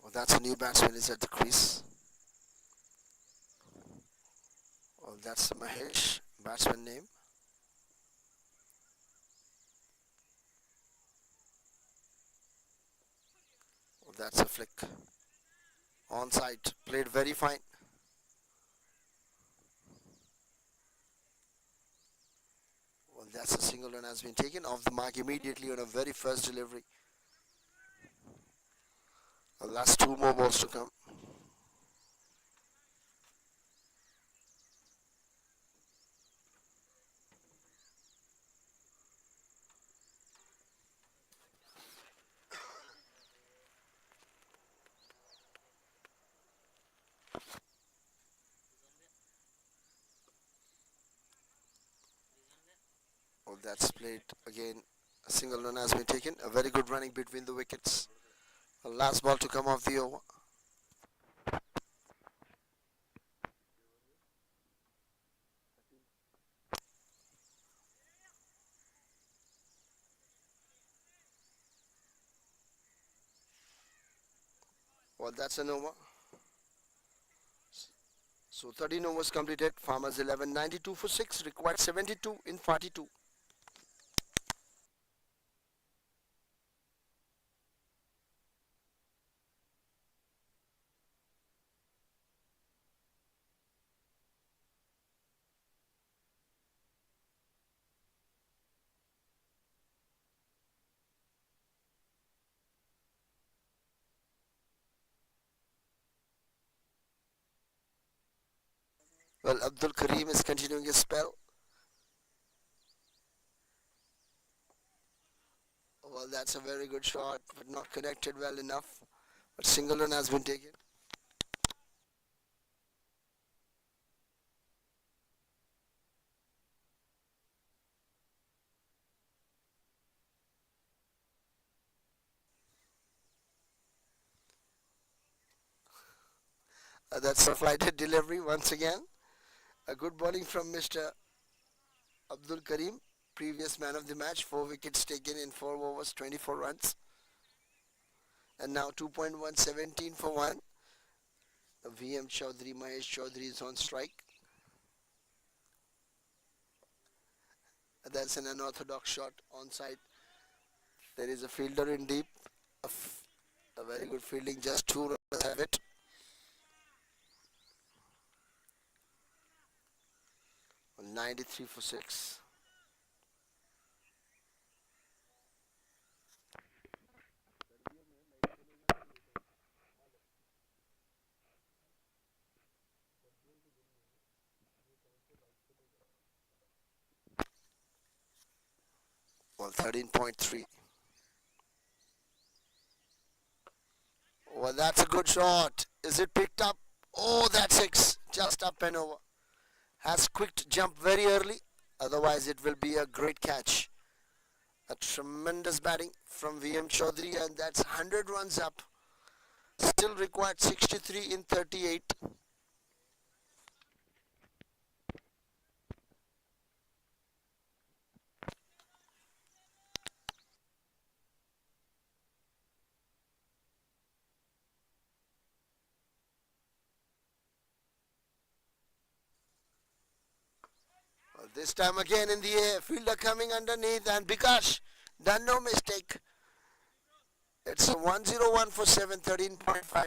Well, that's a new batsman is at the crease. Well, that's Mahesh, batsman name. Well, that's a flick. Onside, played very fine. Well, that's a single run has been taken off the mark immediately on a very first delivery. Well, that's 2 more balls to come. Well, that's played again. A single run has been taken. A very good running between the wickets. The last ball to come off the over. Well, that's an over. So 13 overs completed. Farmers 11, 92 for 6. Required 72 in 42. Well, Abdul Karim is continuing his spell. Well, that's a very good shot, but not connected well enough. But single run has been taken. That's a flighted delivery once again. A good bowling from Mr. Abdul Karim, previous man of the match. 4 wickets taken in 4 overs, 24 runs. And now 2.1, 17 for 1. VM Chaudhary, Mahesh Chaudhary is on strike. That's an unorthodox shot onside. There is a fielder in deep. A very good fielding, just 2 runs have it. 93 for 6. Well, 13.3. Well, that's a good shot. Is it picked up? Oh, that's 6. Just up and over. Has quick to jump very early. Otherwise, it will be a great catch. A tremendous batting from VM Chaudhary, and that's 100 runs up. Still required 63 in 38. Well, this time again in the air. Fielder coming underneath, and Bikash done no mistake. It's a 101 for 7, 13.5.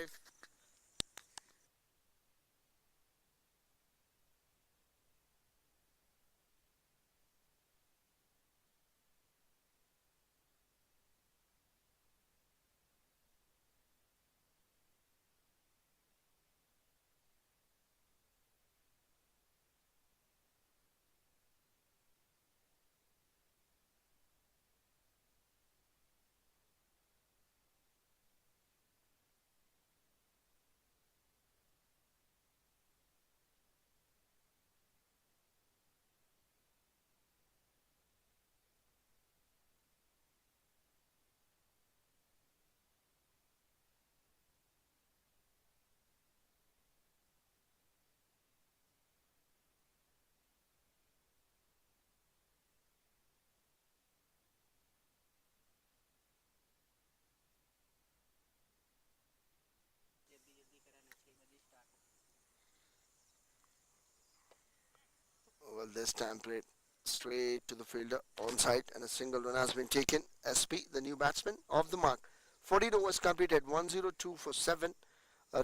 Well, this time played straight to the fielder on side, and a single run has been taken. SP, the new batsman, off the mark. 14 overs completed, 102 for 7.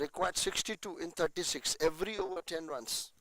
Required 62 in 36. Every over 10 runs.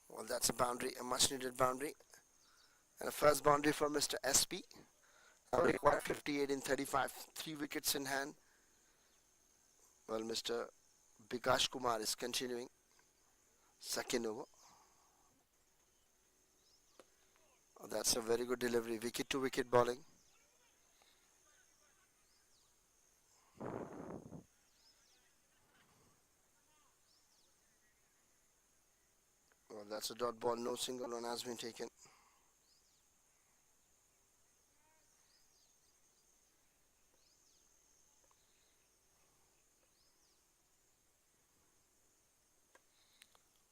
Well, that's a boundary, a much needed boundary. And a first boundary for Mr. SP. Required 58 in 35. 3 wickets in hand. Well, Mr. Bikash Kumar is continuing. Second over. Oh, that's a very good delivery. Wicket to wicket bowling. Well, that's a dot ball. No single run has been taken.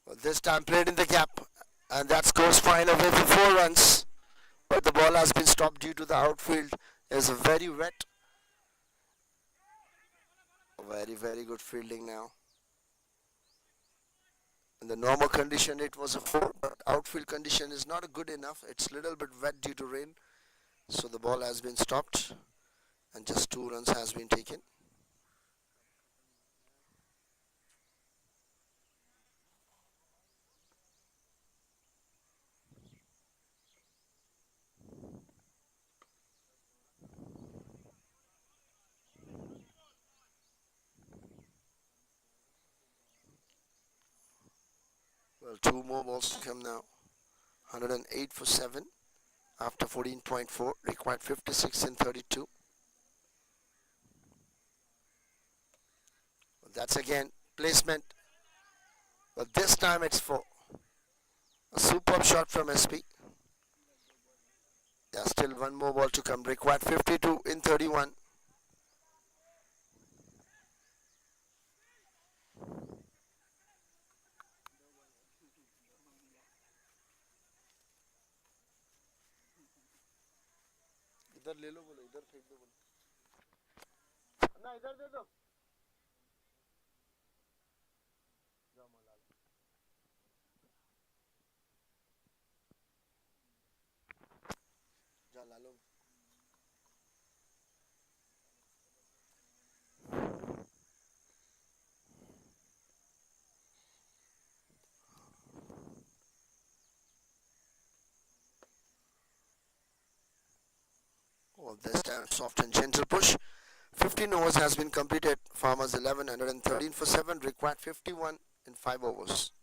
Well, this time played in the gap. And that scores fine away for 4 runs. But the ball has been stopped due to the outfield is very wet. Very, very good fielding now. In the normal condition it was a 4, but outfield condition is not good enough. It's a little bit wet due to rain, so the ball has been stopped and just 2 runs has been taken. Well, 2 more balls to come now. 108 for 7 after 14.4, required 56 in 32. Well, that's again placement, but this time it's for a superb shot from SP. There's still 1 more ball to come, required 52 in 31. इधर ले लो बोलो, इधर फेंक दो बोलो, ना इधर दे दो, जाओ मला जा ला लो. Well, this time soft and gentle push. 15 overs has been completed. Farmers 11, 113 for 7, required 51 in 5 overs.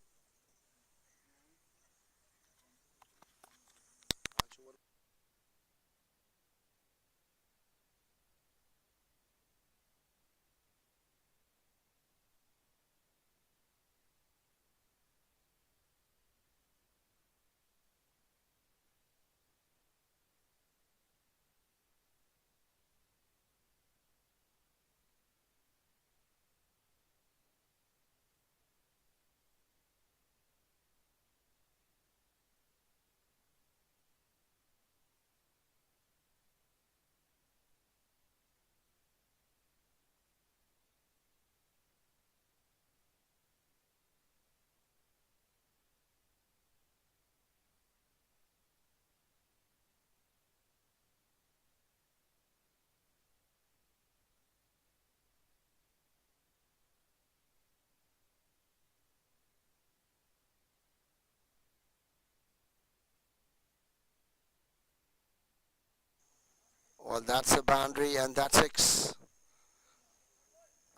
Well, that's a boundary and that's 6.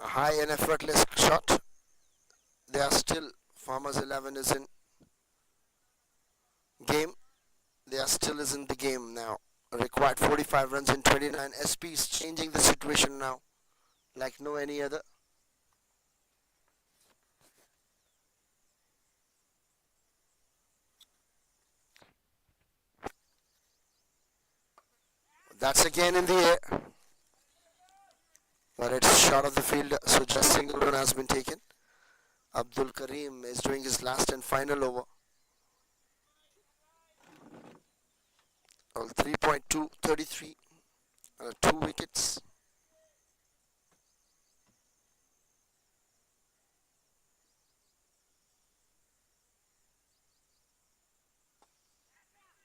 A high and effortless shot. They are still, Farmers 11 is in game. They are still is in the game now. Required 45 runs in 29. SP is changing the situation now like no any other. That's again in the air, but it's short of the field, so just single run has been taken. Abdul Karim is doing his last and final over. Well, 3.233 and 2 wickets.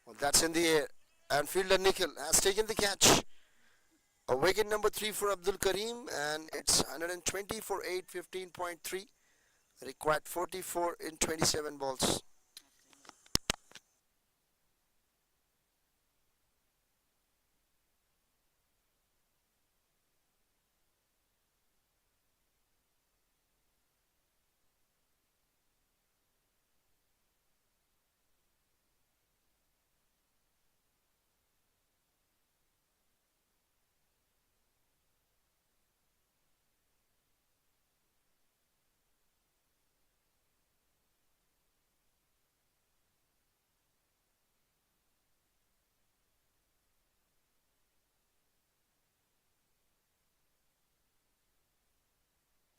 Well, that's in the air, and fielder Nikhil has taken the catch. A wicket number 3 for Abdul Karim, and it's 120 for 8, 15.3. Required 44 in 27 balls.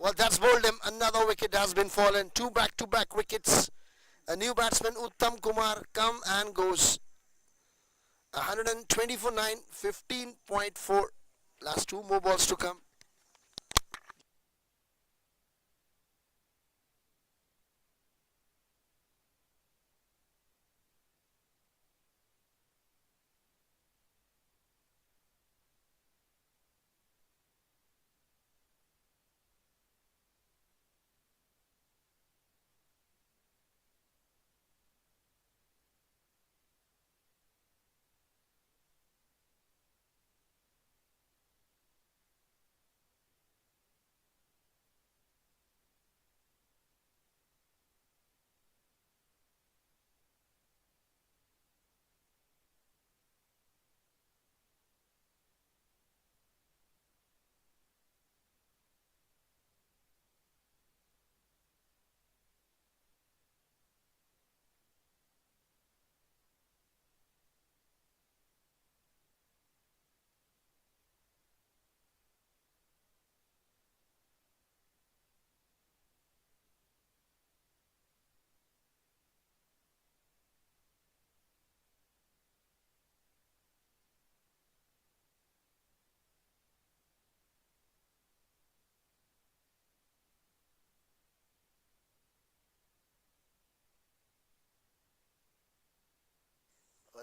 Well, that's bowled him. Another wicket has been fallen. 2 back-to-back wickets. A new batsman, Uttam Kumar, come and goes. 120 for 9, 15.4. Last 2 more balls to come.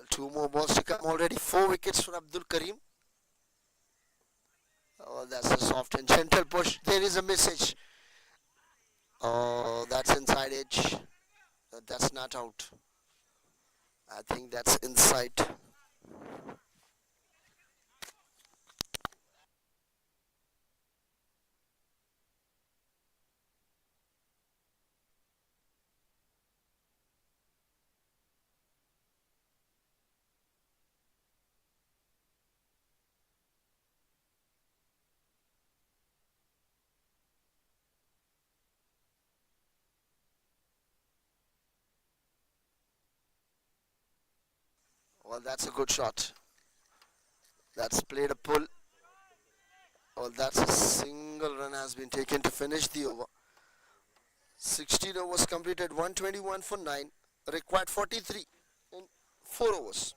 Well, two more balls to come already. 4 wickets for Abdul Karim. Oh, that's a soft and gentle push. There is a message. Oh, that's inside edge. That's not out. I think that's inside. Well, that's a good shot. That's played a pull. Well, that's a single run has been taken to finish the over. 16 overs completed, 121 for 9. Required 43 in 4 overs.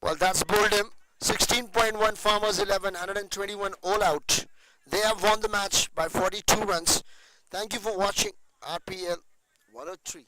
Well, that's bowled him. 16.1 Farmers 11, 121 all out. They have won the match by 42 runs. Thank you for watching RPL 103.